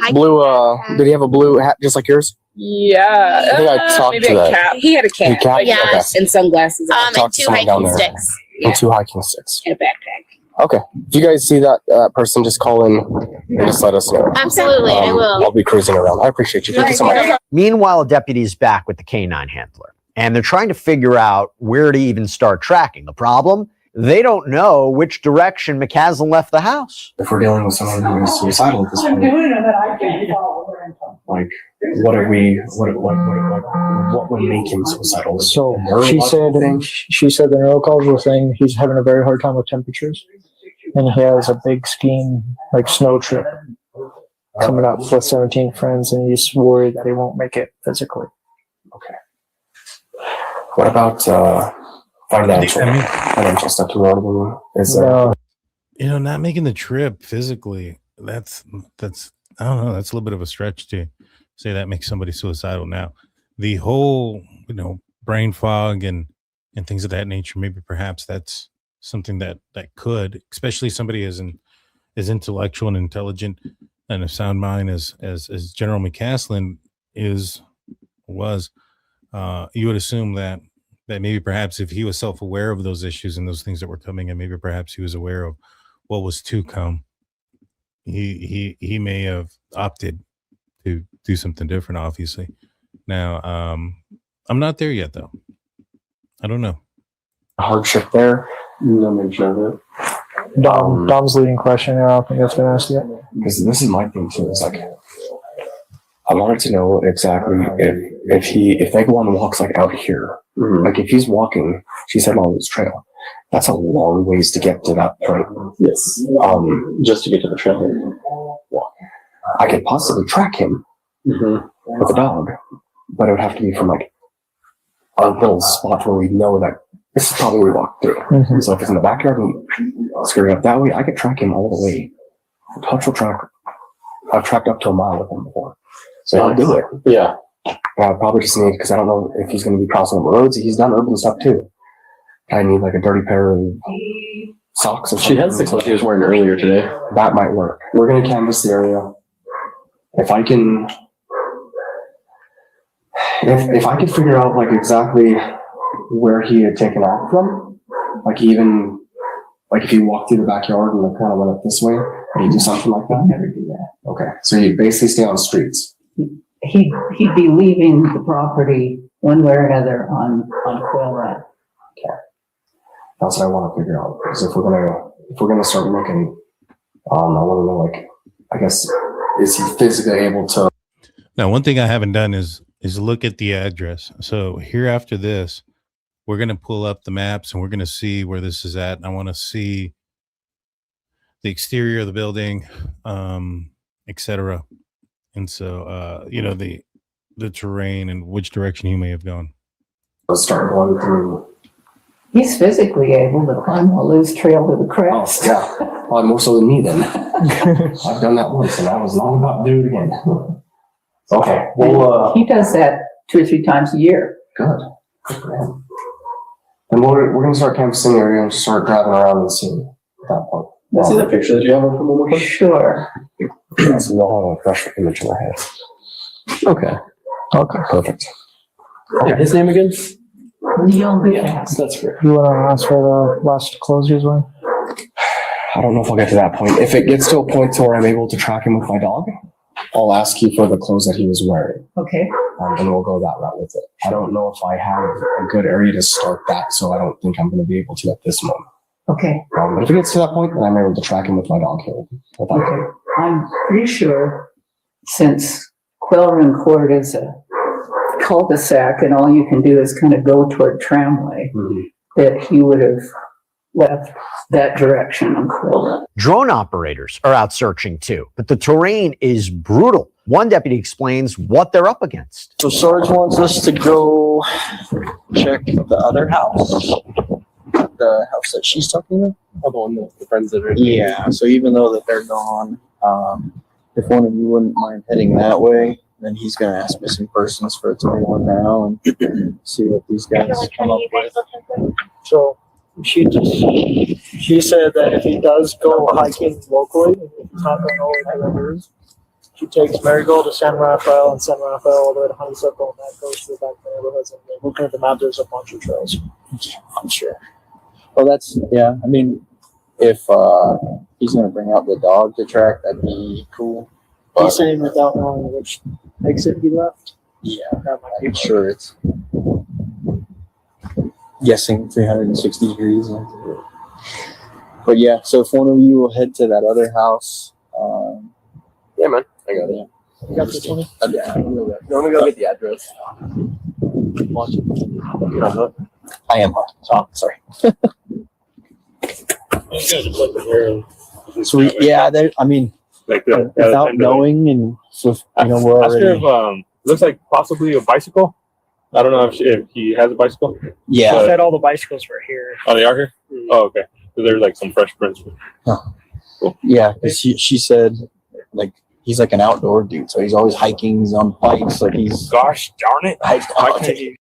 did he have a blue hat just like yours? Yeah. I think I talked maybe to a that. cap. He had a cap. Cap? Yeah. Okay. And sunglasses. Talked And to 2 someone down hiking there. sticks. And 2 hiking sticks. And a backpack. Okay. If you guys see that person, just call in and just let us know. Absolutely, I will. I'll be cruising around. I appreciate you. Thank you so much. Meanwhile, a deputy is back with the canine handler, and they're trying to figure out where to even start tracking. The problem? They don't know which direction McCasland left the house. If we're dealing with someone who is suicidal at this point, like, what would make him suicidal? So she said the neurocausal thing, he's having a very hard time with temperatures, and he has a big skiing, like snow trip coming up with 17 friends, and he's worried that he won't make it physically. Okay. What about financial stuff to run? Is there? Not making the trip physically. That's I don't know. That's a little bit of a stretch to say that makes somebody suicidal. Now, the whole brain fog and things of that nature. Maybe perhaps that's something that could, especially somebody as intellectual and intelligent and a sound mind as General McCasland was. You would assume that maybe perhaps if he was self-aware of those issues and those things that were coming, and maybe perhaps he was aware of what was to come, he may have opted to do something different, obviously. Now, I'm not there yet, though. I don't know. Hardship there? No mention of it. Dom's leading question. I don't think that's been asked yet. Because this is my thing too. It's like, I wanted to know exactly if they go on walks like out here, like if he's walking, she said on this trail, that's a long ways to get to that point. Yes. Just to get to the trail. Well, I could possibly track him with a dog, but it would have to be from like a little spot where we know that this is probably where we walked through. So if it's in the backyard and scurry up that way, I could track him all the way. Touch track. I've tracked up to a mile with him before. So I'll do it. Yeah. I probably just need, because I don't know if he's going to be crossing the roads. He's done urban stuff too. I need like a dirty pair of socks or something. She has the clothes he was wearing earlier today. That might work. We're going to canvass the area. If I can figure out like exactly where he had taken off from, like even like if he walked through the backyard and like kind of went up this way, or you do something like that. Never do that. Okay, so you basically stay on the streets. He'd be leaving the property one way or another on Quill Run. Okay, that's what I want to figure out. Because if we're gonna start looking, I want to know, like, I guess, is he physically able to? Now, one thing I haven't done is look at the address. So here after this, we're going to pull up the maps and we're going to see where this is at. And I want to see the exterior of the building, etc. And so, the terrain and which direction he may have gone. Let's start going through. He's physically able to climb a loose trail to the crest. Oh, yeah. Probably more so than me then. I've done that once and I was not about to do it again. Okay. Well, he does that 2 or 3 times a year. Good. Good for him. And we're going to start canvassing the area and start driving around and seeing at that point. See that picture that you have from the Sure. So we'll have a fresh image in our head. Okay. Okay. Perfect. Yeah, his name again? That's great. You want to ask for the last clothes he was wearing? I don't know if I'll get to that point. If it gets to a point to where I'm able to track him with my dog, I'll ask you for the clothes that he was wearing. Okay. And we'll go that route with it. I don't know if I have a good area to start that, so I don't think I'm going to be able to at this moment. Okay. But if it gets to that point, then I'm able to track him with my dog here. Okay. I'm pretty sure since Quail Run Court is a cul-de-sac and all you can do is kind of go toward Tramway, that he would have left that direction on Quill Run. Drone operators are out searching too, but the terrain is brutal. One deputy explains what they're up against. So Sarge wants us to go check the other house, the house that she's talking about. Oh, the one that the friends that are. Yeah. So even though that they're gone, if one of you wouldn't mind heading that way, then he's going to ask missing persons for a 21 now and see what these guys come up with. So she said that if he does go hiking locally, he's not going to know where the river is. She takes Marigold to San Rafael and San Rafael all the way to Honeysuckle, and that goes to the back of the neighborhoods. And looking at the map, there's a bunch of trails. I'm sure. Well, that's, yeah, I mean, if he's gonna bring out the dog to track, that'd be cool. But, He's saying without knowing which exit he left. yeah, That might be I'm sure it's guessing 360 degrees. But yeah, so if one of you will head to that other house, Yeah, man. I got it. You got this one? Yeah, I'm gonna go get the address. Watch it. You're not good. I am. Oh, sorry. Sweet. Yeah, I mean, Like without knowing and with, we're Ask her already. if looks like possibly a bicycle. I don't know if he has a bicycle. Yeah. I said all the bicycles were here. Oh, they are here. Oh, okay. So there's like some fresh prints. Yeah, because she said like he's like an outdoor dude, so he's always hiking. He's on bikes. Like he's Gosh darn it!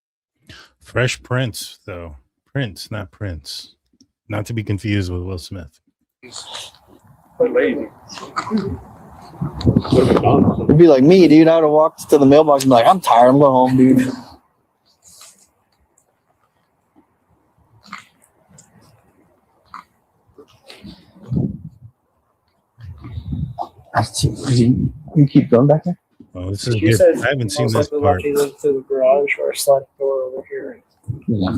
Fresh Prince, though. Prince, not Prince. Not to be confused with Will Smith. Lazy. It'd be like me, dude. I would have walked to the mailbox and be like, I'm tired. I'm going home, dude. You keep going back there? Oh, this is She good. said I haven't seen most this likely part. left either to the garage or a sliding door over here. Yeah.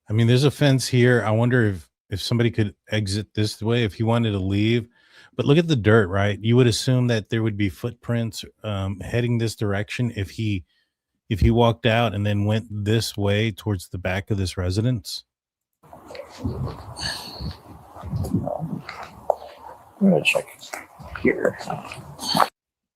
I mean, there's a fence here. I wonder if somebody could exit this way if he wanted to leave. But look at the dirt, right? You would assume that there would be footprints heading this direction if he walked out and then went this way towards the back of this residence. I'm gonna check here.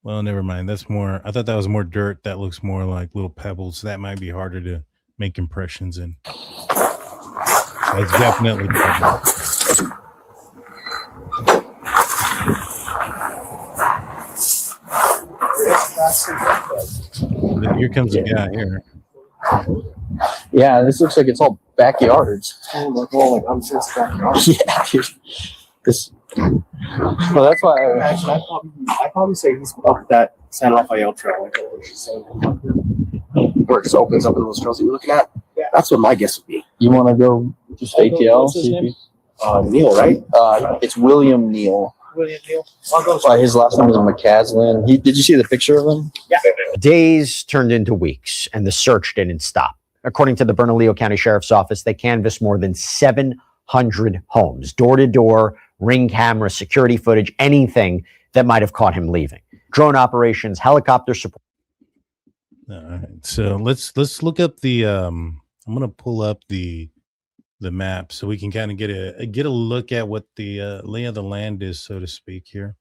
Well, never mind. That's more. I thought that was more dirt. That looks more like little pebbles. That might be harder to make impressions in. That's definitely pebbles. Here comes a guy here. Yeah, this looks like it's all backyards. Oh, like all like unfenced backyard. Yeah, dude. This. Well, that's why. Actually, I'd probably say he's up that San Rafael trail, like where it just opens up in those trails that you're looking at. Yeah, that's what my guess would be. You want to go just ATL? What's his name? Neil, right? It's William Neil. William Neal. I'll go. His last name was McCasland. Did you see the picture of him? Yeah. Days turned into weeks, and the search didn't stop. According to the Bernalillo County Sheriff's Office, they canvassed more than 700 homes, door to door, ring camera, security footage, anything that might have caught him leaving. Drone operations, helicopter support. All right. So let's look up the. I'm gonna pull up the map so we can kind of get a look at what the lay of the land is, so to speak, here.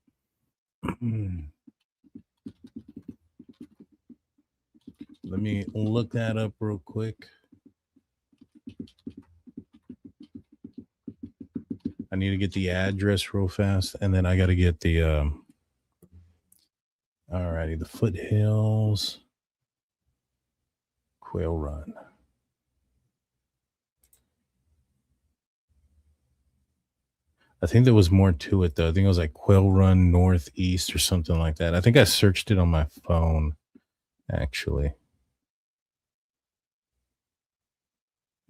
Let me look that up real quick. I need to get the address real fast, and then I got to get the alrighty, the foothills, Quail Run. I think there was more to it, though. I think it was like Quail Run Northeast or something like that. I think I searched it on my phone, actually.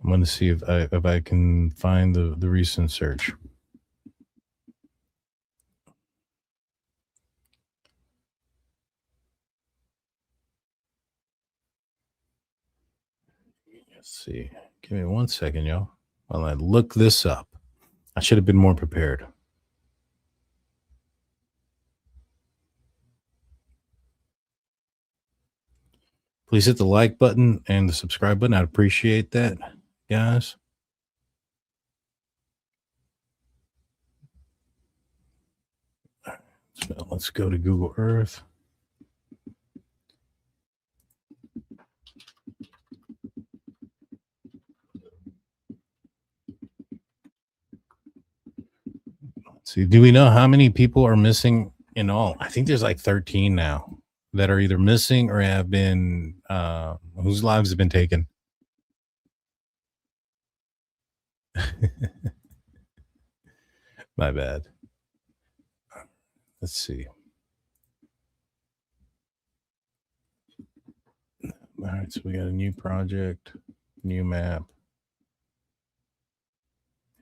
I'm going to see if I can find the recent search. Let's see. Give me 1 second, y'all, while I look this up. I should have been more prepared. Please hit the like button and the subscribe button. I'd appreciate that, guys. So let's go to Google Earth. Let's see, do we know how many people are missing in all? I think there's like 13 now that are either missing or have been, whose lives have been taken. My bad. Let's see. All right, so we got a new project, new map.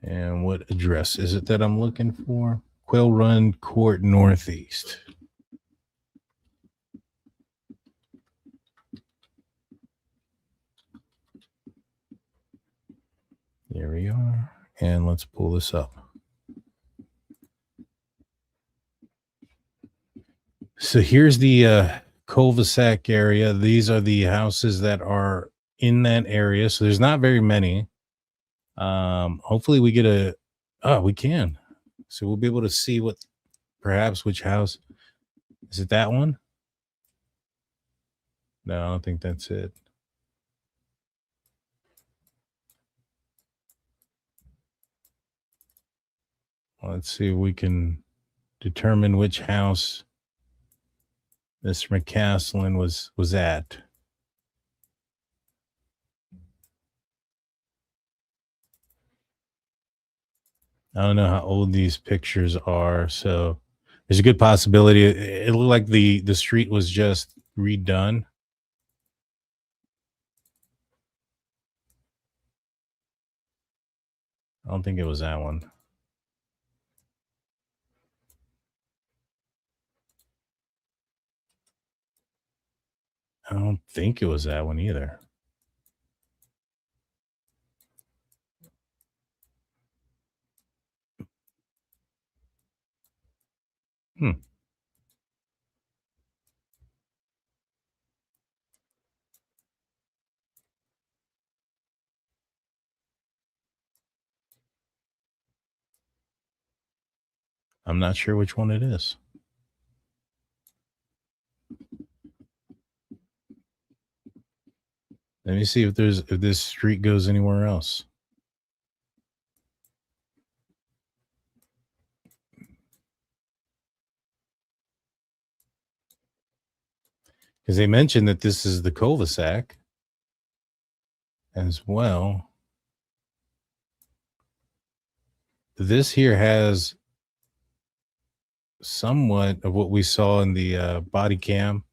And what address is it that I'm looking for? Quail Run Court Northeast. There we are. And let's pull this up. So here's the cul-de-sac area. These are the houses that are in that area. So there's not very many. Hopefully we get we can. So we'll be able to see which house. Is it that one? No, I don't think that's it. Let's see if we can determine which house Mr. McCasland was at. I don't know how old these pictures are, so there's a good possibility it looked like the street was just redone. I don't think it was that one. I don't think it was that one either. I'm not sure which one it is. Let me see if this street goes anywhere else. Because they mentioned that this is the cul-de-sac as well. This here has somewhat of what we saw in the body cam.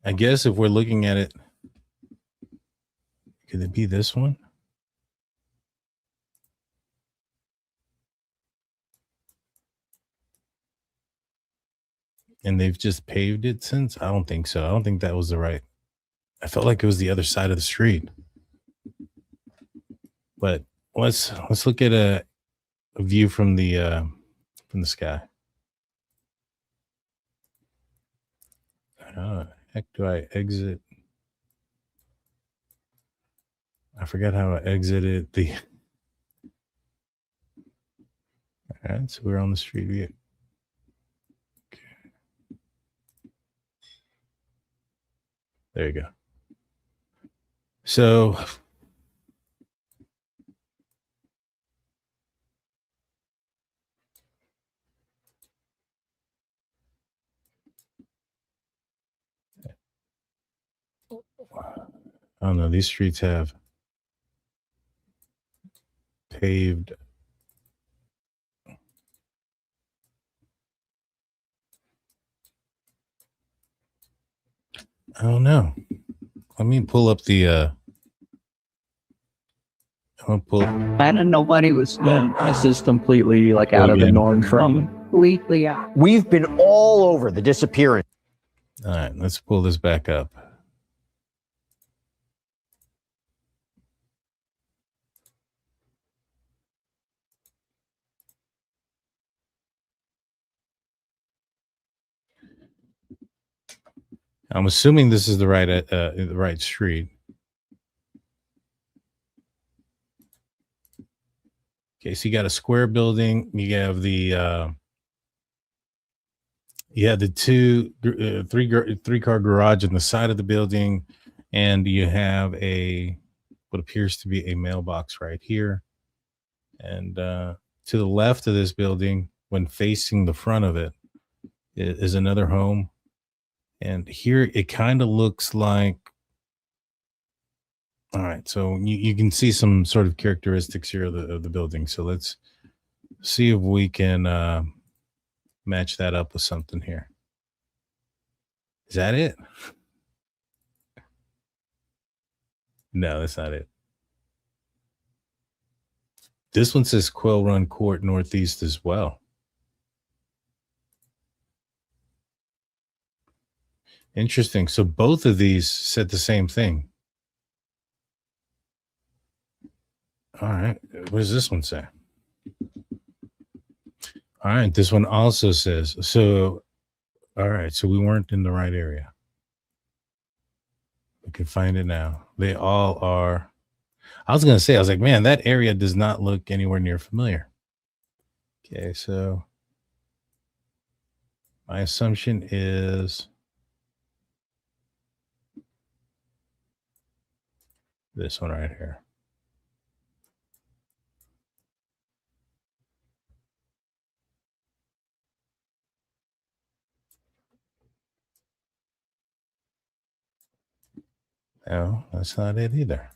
I guess if we're looking at it, could it be this one? And they've just paved it since? I don't think so. I don't think that was the right. I felt like it was the other side of the street. But let's look at a view from the sky. How the heck do I exit? I forgot how I exited the. All right, so we're on the street view. Okay. There you go. So I don't know. These streets have paved. I don't know. Let me pull up the. I don't know what he was doing. This is completely like out of the norm from completely out. We've been all over the disappearance. All right, let's pull this back up. I'm assuming this is the right street. Okay, so you got a square building. You have the three-car garage on the side of the building, and you have what appears to be a mailbox right here. And to the left of this building, when facing the front of it, is another home. And here it kind of looks like, all right, so you can see some sort of characteristics here of the building. So let's see if we can match that up with something here. Is that it? No, that's not it. This one says Quail Run Court Northeast as well. Interesting. So both of these said the same thing. All right. What does this one say? All right. This one also says, so, all right. So we weren't in the right area. We can find it now. They all are. I was going to say, I was like, man, that area does not look anywhere near familiar. Okay. So my assumption is this one right here. No, that's not it either.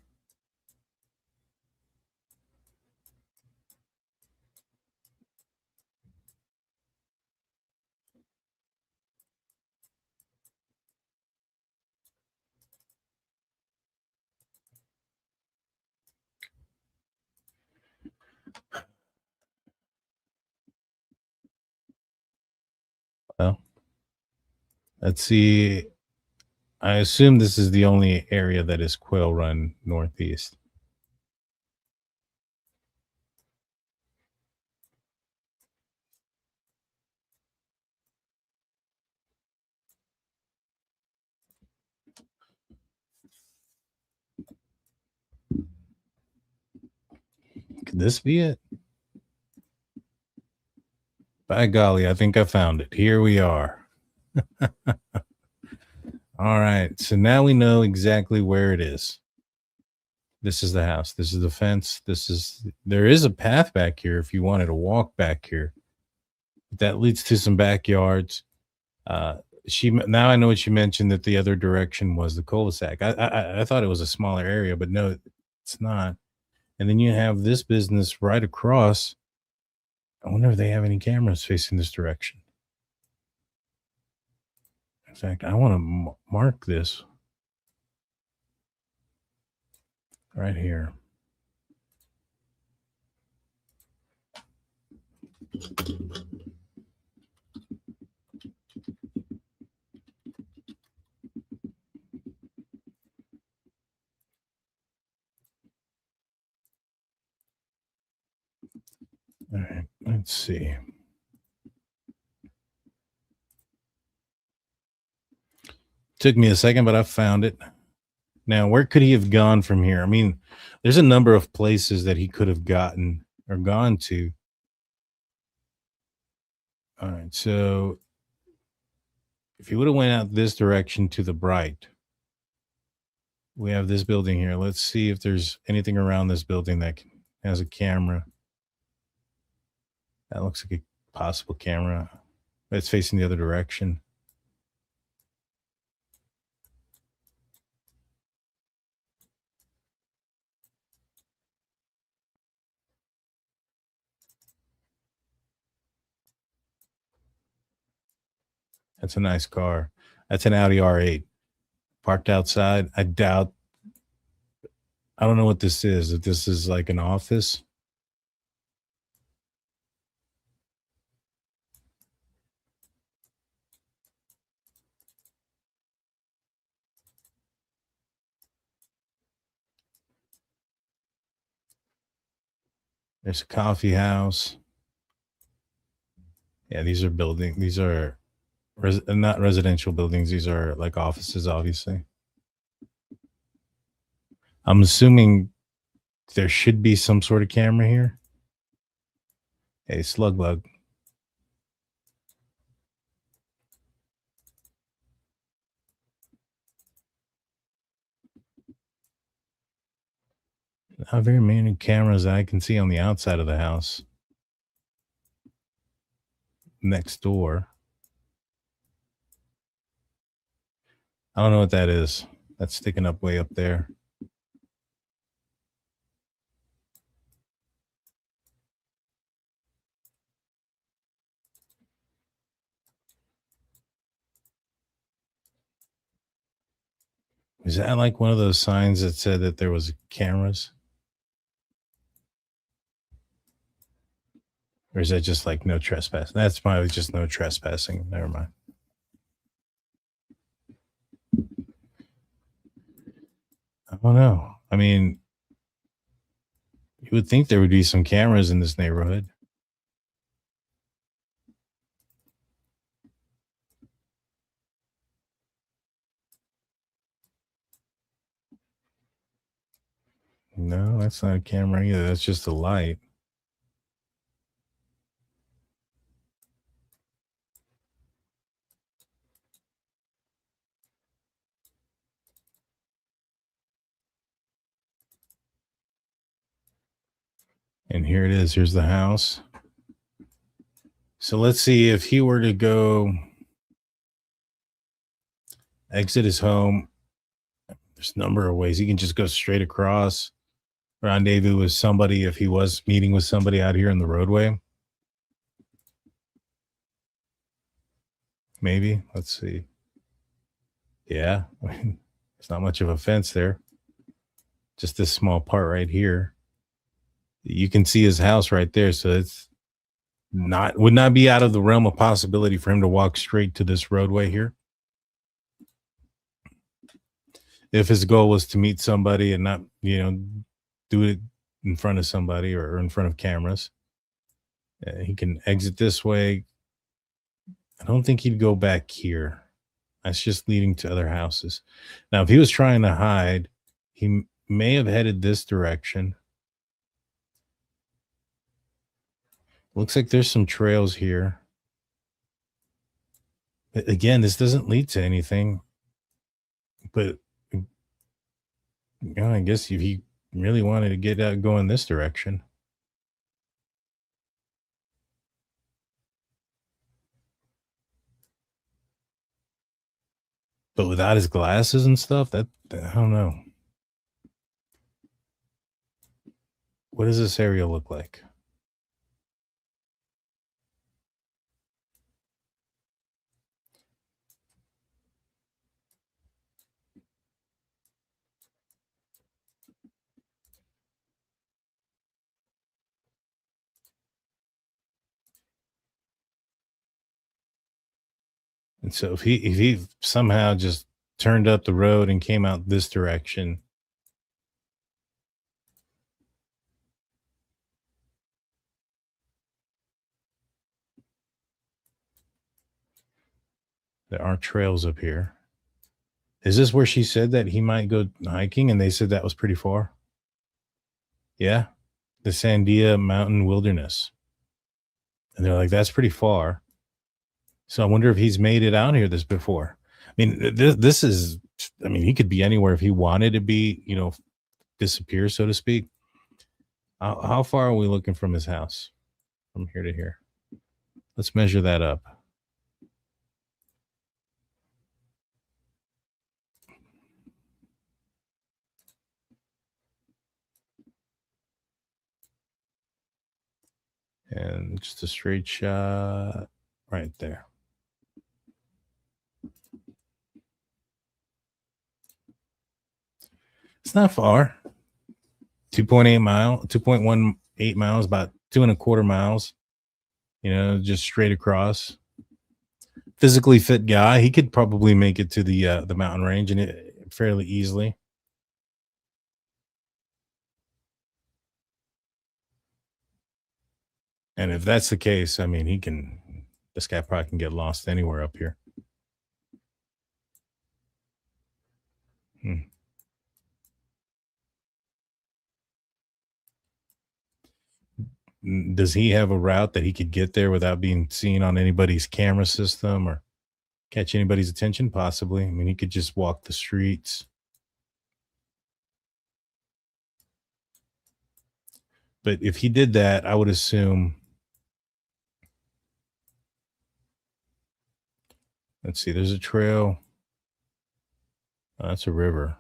Well, let's see. I assume this is the only area that is Quail Run Northeast. Could this be it? By golly, I think I found it. Here we are. All right. So now we know exactly where it is. This is the house. This is the fence. There is a path back here if you wanted to walk back here. That leads to some backyards. Now I know what she mentioned, that the other direction was the cul-de-sac. I thought it was a smaller area, but no, it's not. And then you have this business right across. I wonder if they have any cameras facing this direction. In fact, I want to mark this right here. All right, let's see. Took me a second, but I found it. Now, where could he have gone from here? I mean, there's a number of places that he could have gotten or gone to. All right, so if he would have went out this direction to the right, we have this building here. Let's see if there's anything around this building that has a camera. That looks like a possible camera. It's facing the other direction. That's a nice car. That's an Audi R8 parked outside. I don't know what this is. If this is like an office. There's a coffee house. Yeah, these are not residential buildings. These are like offices, obviously. I'm assuming there should be some sort of camera here. Hey, slug bug. Not very many cameras I can see on the outside of the house. Next door. I don't know what that is. That's sticking up way up there. Is that like one of those signs that said that there was cameras? Or is that just like no trespass? That's probably just no trespassing. Never mind. I don't know. I mean, you would think there would be some cameras in this neighborhood. No, that's not a camera either. That's just a light. And here it is. Here's the house. So let's see if he were to go exit his home. There's a number of ways. He can just go straight across, rendezvous with somebody if he was meeting with somebody out here in the roadway. Maybe. Let's see. Yeah. There's not much of a fence there. Just this small part right here. You can see his house right there. So it's would not be out of the realm of possibility for him to walk straight to this roadway here. If his goal was to meet somebody and not, do it in front of somebody or in front of cameras, he can exit this way. I don't think he'd go back here. That's just leading to other houses. Now, if he was trying to hide, he may have headed this direction. Looks like there's some trails here. Again, this doesn't lead to anything. But I guess if he really wanted to get out going this direction. But without his glasses and stuff, that I don't know. What does this area look like? And so if he somehow just turned up the road and came out this direction, there are trails up here. Is this where she said that he might go hiking and they said that was pretty far? Yeah. The Sandia Mountain Wilderness. And they're like, that's pretty far. So I wonder if he's made it out here this before. I mean, this is, I mean, he could be anywhere if he wanted to be, disappear, so to speak. How far are we looking from his house? From here to here. Let's measure that up. And just a straight shot right there. It's not far. 2.18 miles, about 2.25 miles. Just straight across. Physically fit guy. He could probably make it to the mountain range and it fairly easily. And if that's the case, I mean, this guy probably can get lost anywhere up here. Does he have a route that he could get there without being seen on anybody's camera system or catch anybody's attention? Possibly. I mean, he could just walk the streets. But if he did that, I would assume. Let's see, there's a trail. Oh, that's a river.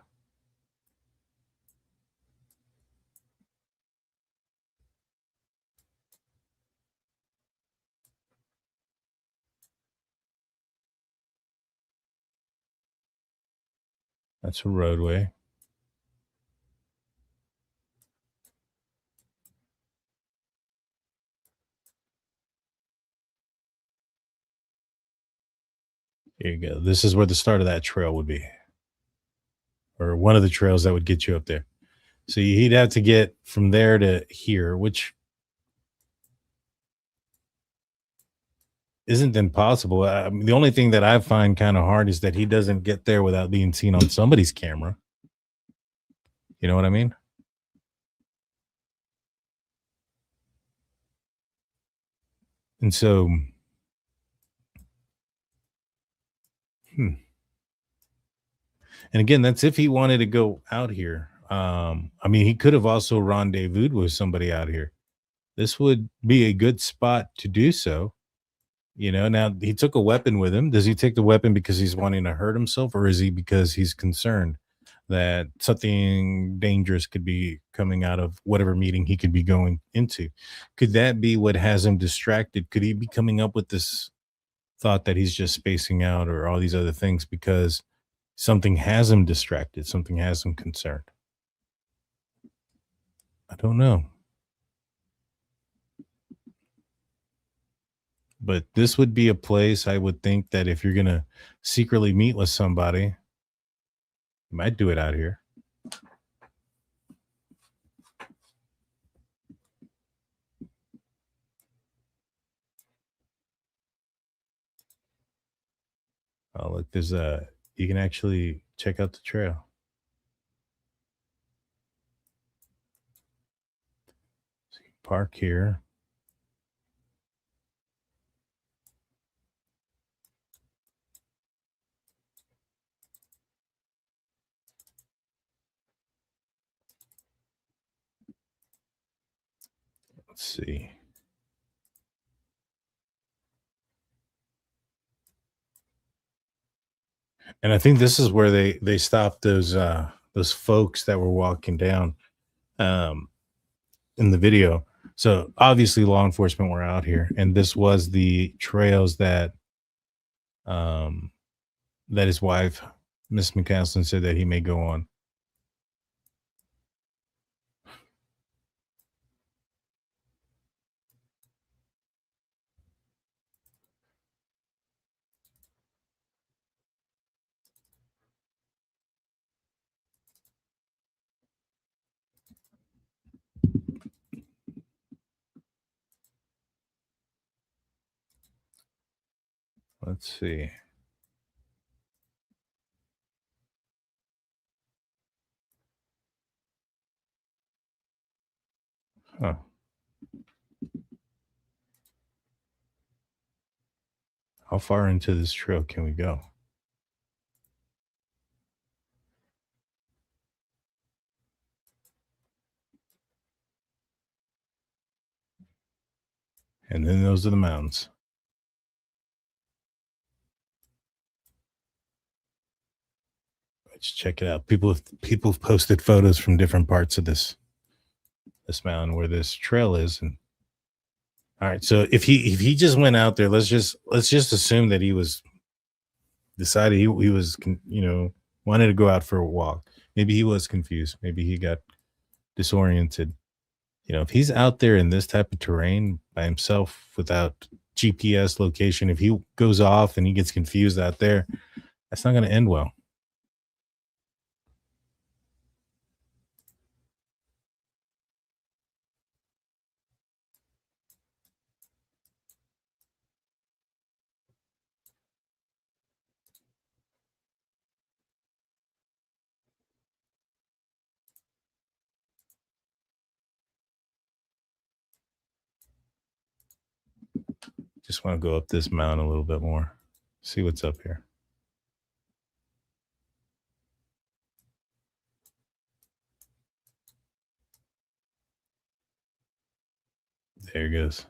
That's a roadway. Here you go. This is where the start of that trail would be, or one of the trails that would get you up there. So he'd have to get from there to here, which isn't impossible. I mean, the only thing that I find kind of hard is that he doesn't get there without being seen on somebody's camera. You know what I mean? And so, and again, that's if he wanted to go out here. I mean, he could have also rendezvoused with somebody out here. This would be a good spot to do so. You know, now he took a weapon with him. Does he take the weapon because he's wanting to hurt himself, or is he because he's concerned that something dangerous could be coming out of whatever meeting he could be going into? Could that be what has him distracted? Could he be coming up with this thought that he's just spacing out or all these other things because something has him distracted, something has him concerned? I don't know. But this would be a place I would think that if you're going to secretly meet with somebody, you might do it out here. Oh, look, there's you can actually check out the trail. So you park here. Let's see. And I think this is where they stopped those folks that were walking down in the video. So obviously law enforcement were out here, and this was the trails that that his wife, Miss McCasland, said that he may go on. Let's see. Huh. How far into this trail can we go? And then those are the mountains. Let's check it out. People have posted photos from different parts of this mountain where this trail is. And all right, so if he just went out there, let's just assume that he was decided he was wanted to go out for a walk. Maybe he was confused. Maybe he got disoriented. If he's out there in this type of terrain by himself without GPS location, if he goes off and he gets confused out there, that's not going to end well. Just want to go up this mountain a little bit more, see what's up here. There it goes.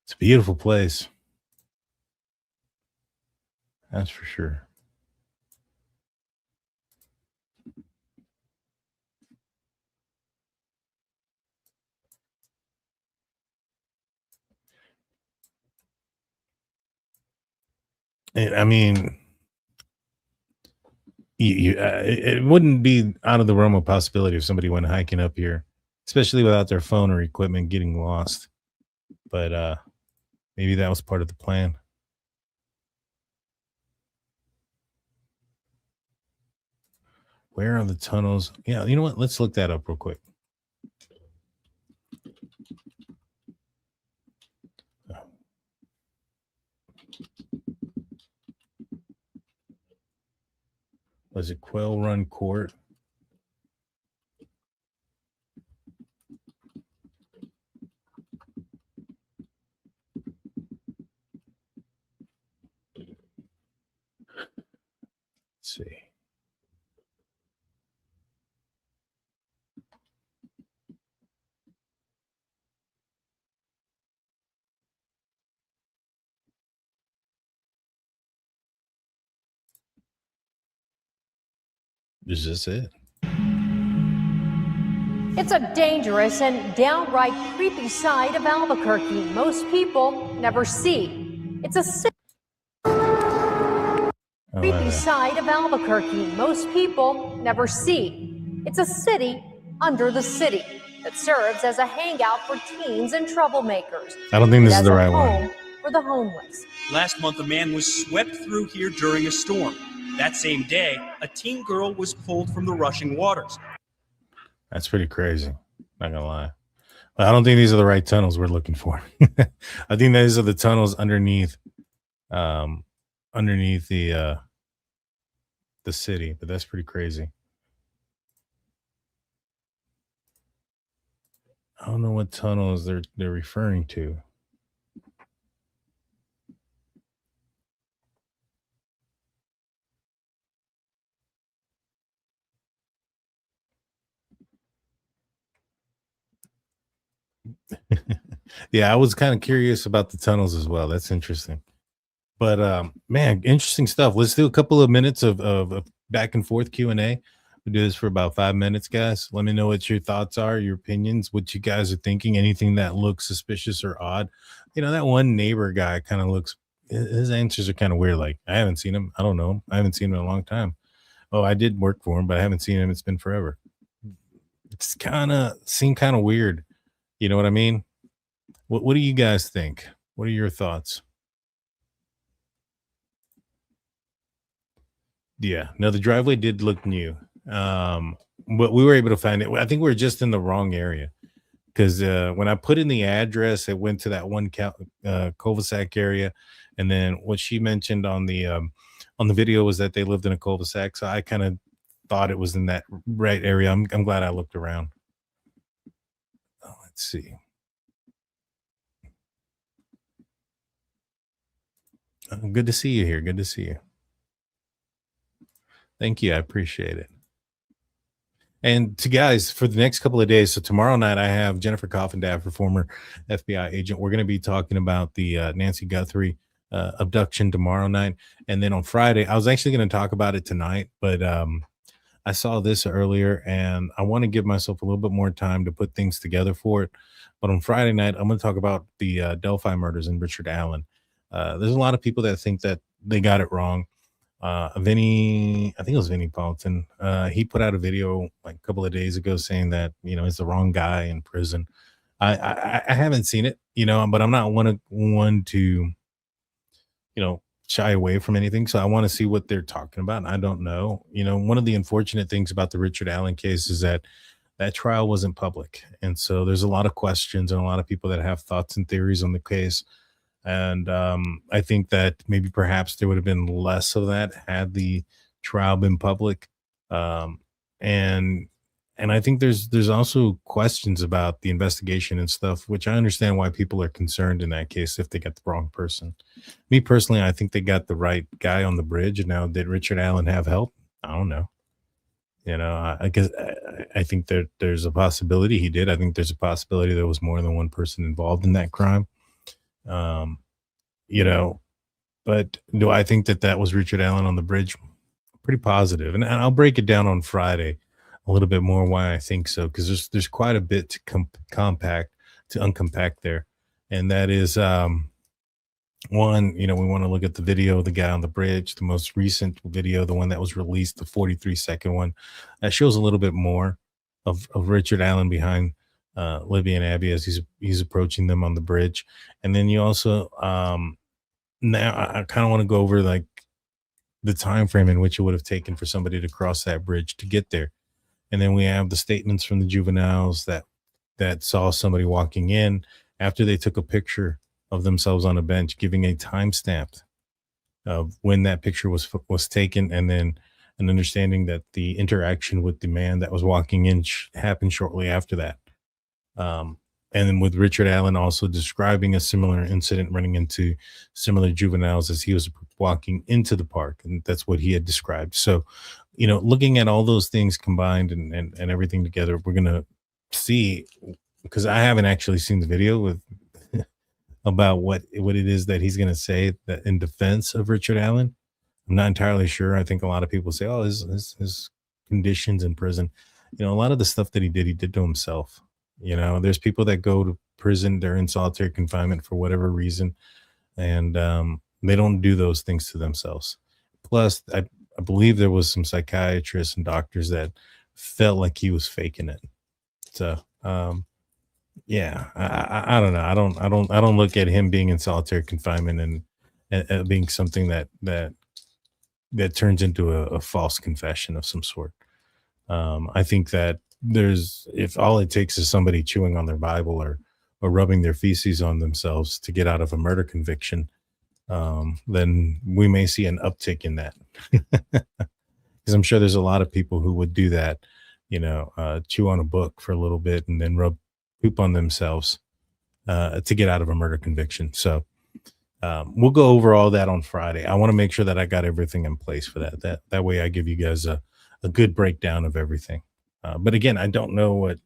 It's a beautiful place. That's for sure. And I mean, it wouldn't be out of the realm of possibility if somebody went hiking up here especially without their phone or equipment getting lost. But maybe that was part of the plan. Where are the tunnels? Yeah, you know what? Let's look that up real quick. Was it Quail Run Court? Let's see. Is this it? It's a dangerous and downright creepy side of Albuquerque most people never see. It's a creepy side of Albuquerque most people never see. It's a city under the city that serves as a hangout for teens and troublemakers. I don't think this is and the as a right one. home for the homeless. Last month, a man was swept through here during a storm. That same day, a teen girl was pulled from the rushing waters. That's pretty crazy. Not gonna lie. But I don't think these are the right tunnels we're looking for. I think these are the tunnels underneath the city, but that's pretty crazy. I don't know what tunnels they're referring to. Yeah, I was kind of curious about the tunnels as well. That's interesting. But man, interesting stuff. Let's do a couple of minutes of back and forth Q&A. We do this for about 5 minutes, guys. Let me know what your thoughts are, your opinions, what you guys are thinking, anything that looks suspicious or odd. You know, that one neighbor guy kind of looks, his answers are kind of weird. Like, I haven't seen him. I don't know him. I haven't seen him in a long time. Oh, I did work for him, but I haven't seen him. It's been forever. It's seemed kind of weird. You know what I mean? What do you guys think? What are your thoughts? Yeah, no, the driveway did look new. But we were able to find it. I think we were just in the wrong area because when I put in the address, it went to that one cul-de-sac area, and then what she mentioned on the video was that they lived in a cul-de-sac. So I kind of thought it was in that right area. I'm glad I looked around. Let's see. Good to see you here. Good to see you. Thank you. I appreciate it. And to guys, for the next couple of days, so tomorrow night I have Jennifer Coffindaffer, former FBI agent. We're going to be talking about the Nancy Guthrie abduction tomorrow night. And then on Friday, I was actually going to talk about it tonight, but I saw this earlier and I want to give myself a little bit more time to put things together for it. But on Friday night, I'm going to talk about the Delphi murders and Richard Allen. There's a lot of people that think that they got it wrong. Vinny, I think it was Vinny Paulton. He put out a video like a couple of days ago saying that, you know, it's the wrong guy in prison. I haven't seen it, you know, but I'm not one to, you know, shy away from anything. So I want to see what they're talking about. And I don't know, you know, one of the unfortunate things about the Richard Allen case is that trial wasn't public. And so there's a lot of questions and a lot of people that have thoughts and theories on the case. And I think that maybe perhaps there would have been less of that had the trial been public. And I think there's also questions about the investigation and stuff, which I understand why people are concerned in that case if they got the wrong person. Me personally, I think they got the right guy on the bridge. Now, did Richard Allen have help? I don't know. You know, I guess I think that there's a possibility he did. I think there's a possibility there was more than one person involved in that crime. You know, but do I think that was Richard Allen on the bridge? Pretty positive. And I'll break it down on Friday a little bit more why I think so, because there's quite a bit to uncompact there. And that is one, you know, we want to look at the video of the guy on the bridge, the most recent video, the one that was released, the 43-second one that shows a little bit more of Richard Allen behind Libby and Abby as he's approaching them on the bridge. And then you also now I kind of want to go over like the time frame in which it would have taken for somebody to cross that bridge to get there. And then we have the statements from the juveniles that saw somebody walking in after they took a picture of themselves on a bench, giving a timestamp of when that picture was taken, and then an understanding that the interaction with the man that was walking in happened shortly after that. And then with Richard Allen also describing a similar incident, running into similar juveniles as he was walking into the park, and that's what he had described. So, looking at all those things combined and everything together, we're gonna see, because I haven't actually seen the video with about what it is that he's gonna say that in defense of Richard Allen. I'm not entirely sure. I think a lot of people say, "Oh, his conditions in prison." A lot of the stuff that he did to himself. There's people that go to prison, they're in solitary confinement for whatever reason, and they don't do those things to themselves. Plus, I believe there was some psychiatrists and doctors that felt like he was faking it. So, yeah, I don't know. I don't look at him being in solitary confinement and being something that turns into a false confession of some sort. I think that if all it takes is somebody chewing on their Bible or rubbing their feces on themselves to get out of a murder conviction, then we may see an uptick in that. Because I'm sure there's a lot of people who would do that, chew on a book for a little bit and then rub poop on themselves to get out of a murder conviction. So we'll go over all that on Friday. I want to make sure that I got everything in place for that. That way I give you guys a good breakdown of everything. But again, I don't know what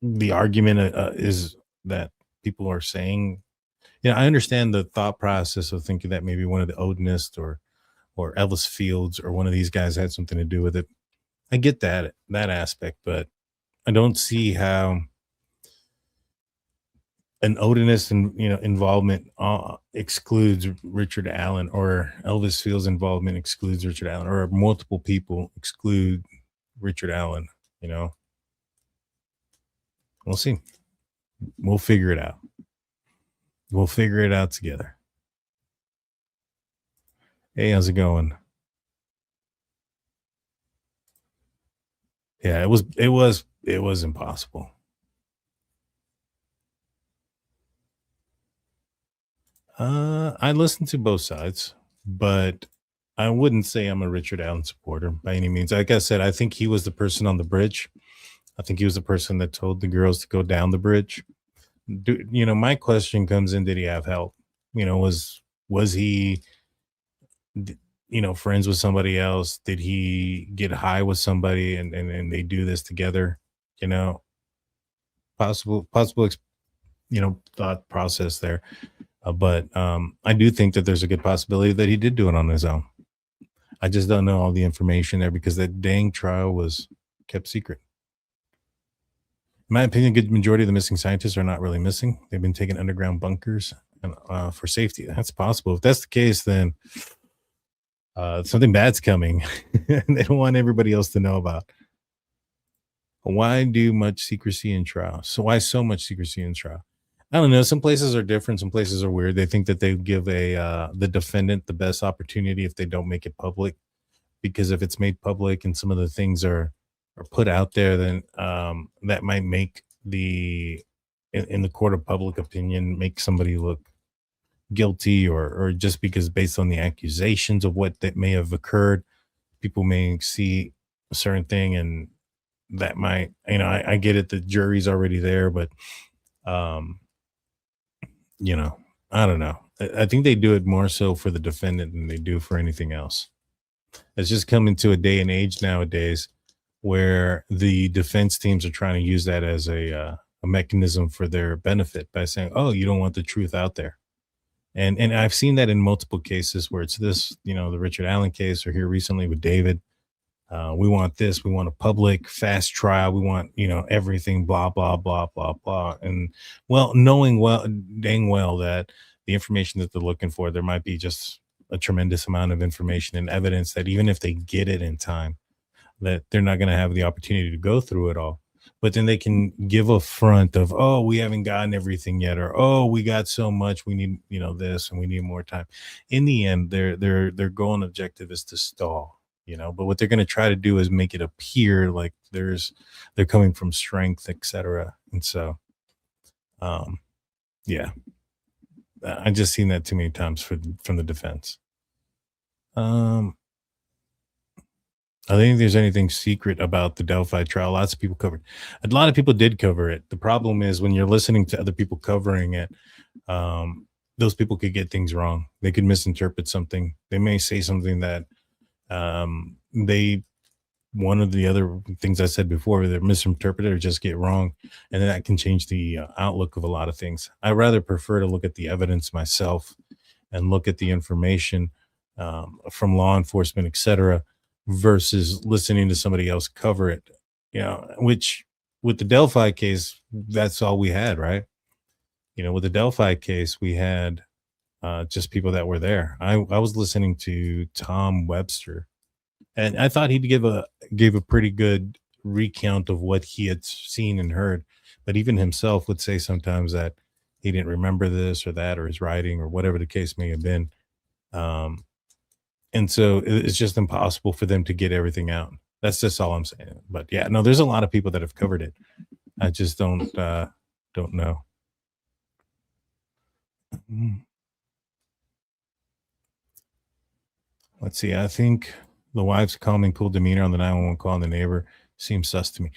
the argument is that people are saying. I understand the thought process of thinking that maybe one of the Odinist or Ellis Fields or one of these guys had something to do with it. I get that aspect, but I don't see how an Odinist involvement excludes Richard Allen, or Elvis Fields' involvement excludes Richard Allen, or multiple people exclude Richard Allen. We'll see. We'll figure it out. We'll figure it out together. Hey, how's it going? Yeah, it was impossible. I listened to both sides, but I wouldn't say I'm a Richard Allen supporter by any means. Like I said, I think he was the person on the bridge. I think he was the person that told the girls to go down the bridge. My question comes in, did he have help? Was he, friends with somebody else? Did he get high with somebody and they do this together? Possible, thought process there. But I do think that there's a good possibility that he did do it on his own. I just don't know all the information there because that dang trial was kept secret. In my opinion, a good majority of the missing scientists are not really missing. They've been taken underground bunkers for safety. That's possible. If that's the case, then something bad's coming. They don't want everybody else to know about. Why do much secrecy in trial? So why so much secrecy in trial? I don't know. Some places are different. Some places are weird. They think that they give the defendant the best opportunity if they don't make it public, because if it's made public and some of the things are put out there, then that might make in the court of public opinion, make somebody look guilty, or just because based on the accusations of what that may have occurred, people may see a certain thing, and that might, I get it. The jury's already there, but I don't know. I think they do it more so for the defendant than they do for anything else. It's just coming to a day and age nowadays where the defense teams are trying to use that as a mechanism for their benefit by saying, "Oh, you don't want the truth out there," and I've seen that in multiple cases where it's this, the Richard Allen case, or here recently with David. We want this. We want a public, fast trial. We want, everything, blah, blah, blah, blah, blah. And knowing dang well that the information that they're looking for, there might be just a tremendous amount of information and evidence that even if they get it in time, that they're not going to have the opportunity to go through it all. but then they can give a front of, oh, we haven't gotten everything yet, or oh, we got so much, we need, you know, this, and we need more time. In the end, their goal and objective is to stall, you know. But what they're going to try to do is make it appear like they're coming from strength, etc. And so, yeah, I just seen that too many times from the defense. I don't think there's anything secret about the Delphi trial. Lots of people covered. A lot of people did cover it. The problem is when you're listening to other people covering it, those people could get things wrong. They could misinterpret something. They may say something that one of the other things I said before, they're misinterpreted or just get wrong. And then that can change the outlook of a lot of things. I rather prefer to look at the evidence myself and look at the information from law enforcement, etc., versus listening to somebody else cover it, you know, which with the Delphi case, that's all we had, right? You know, with the Delphi case, we had just people that were there. I was listening to Tom Webster, and I thought he gave a pretty good recount of what he had seen and heard, but even himself would say sometimes that he didn't remember this or that, or his writing, or whatever the case may have been. And so it's just impossible for them to get everything out. That's just all I'm saying. But yeah, no, there's a lot of people that have covered it. I just don't know. Let's see. I think the wife's calm and cool demeanor on the 911 call and the neighbor seems sus to me.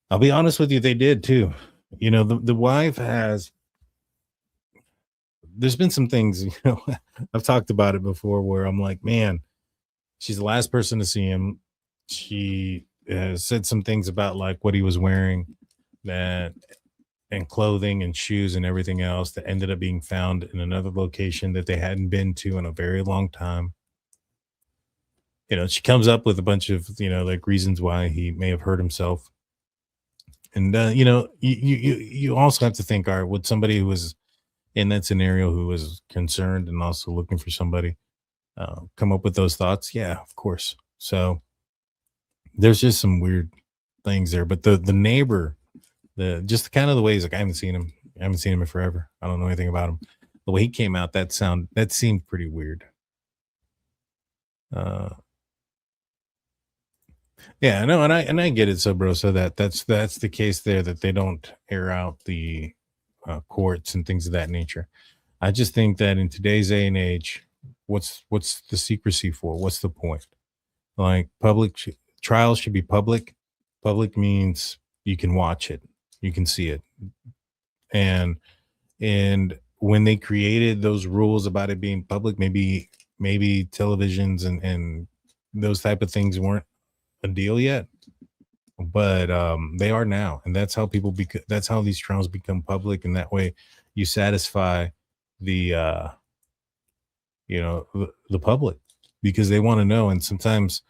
I'll be honest with you, they did too. You know, the wife has. There's been some things, you know, I've talked about it before where I'm like, man, she's the last person to see him. She said some things about like what he was wearing, that and clothing and shoes and everything else that ended up being found in another location that they hadn't been to in a very long time. You know, she comes up with a bunch of, you know, like reasons why he may have hurt himself. And, you know, you also have to think, all right, would somebody who was in that scenario who was concerned and also looking for somebody come up with those thoughts? Yeah, of course. So there's just some weird things there. But the neighbor, just kind of the way he's like, I haven't seen him in forever. I don't know anything about him. The way he came out, that seemed pretty weird. Yeah, no, and I get it, so bro. So that's the case there, that they don't air out the courts and things of that nature. I just think that in today's day and age, what's the secrecy for? What's the point? Like, public trials should be public. Public means you can watch it, you can see it. And when they created those rules about it being public, maybe televisions and those type of things weren't a deal yet, but they are now, and that's how that's how these trials become public, and that way you satisfy the you know, the public, because they want to know. And sometimes,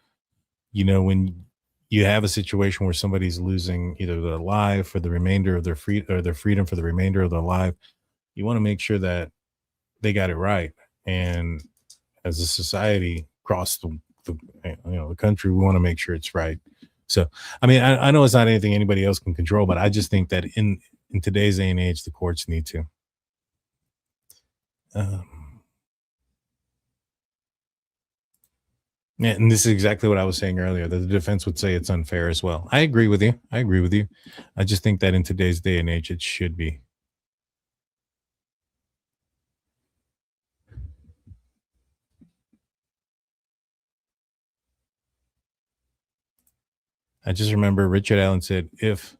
you know, when you have a situation where somebody's losing either their life or the remainder of their freedom for the remainder of their life, you want to make sure that they got it right. And as a society across the country, we want to make sure it's right. So, I mean, I know it's not anything anybody else can control, but I just think that in today's day and age, the courts need to. Yeah, and this is exactly what I was saying earlier, that the defense would say it's unfair as well. I agree with you. I just think that in today's day and age, it should be. I just remember Richard Allen said, if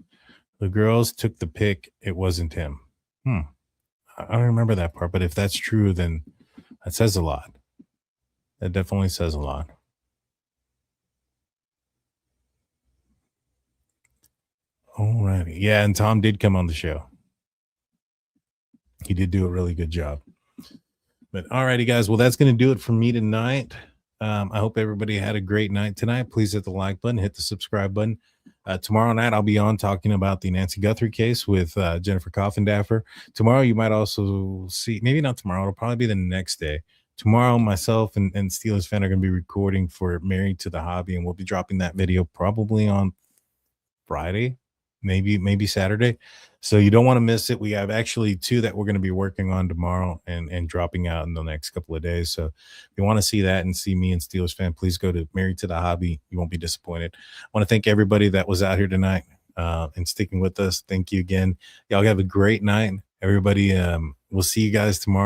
the girls took the pic, it wasn't him. I don't remember that part, but if that's true, then that says a lot. That definitely says a lot. Alrighty. Yeah, and Tom did come on the show. He did do a really good job. But alrighty, guys. Well, that's going to do it for me tonight. I hope everybody had a great night tonight. Please hit the like button, hit the subscribe button. Tomorrow night, I'll be on talking about the Nancy Guthrie case with Jennifer Coffindaffer. Tomorrow, you might also see, maybe not tomorrow, it'll probably be the next day. Tomorrow, myself and Steelers fan are going to be recording for Married to the Hobby, and we'll be dropping that video probably on Friday. maybe Saturday. So you don't want to miss it. We have actually 2 that we're going to be working on tomorrow and dropping out in the next couple of days. So if you want to see that and see me and Steelers fan, please go to Married to the Hobby. You won't be disappointed. I want to thank everybody that was out here tonight and sticking with us. Thank you again. Y'all have a great night. Everybody, we'll see you guys tomorrow.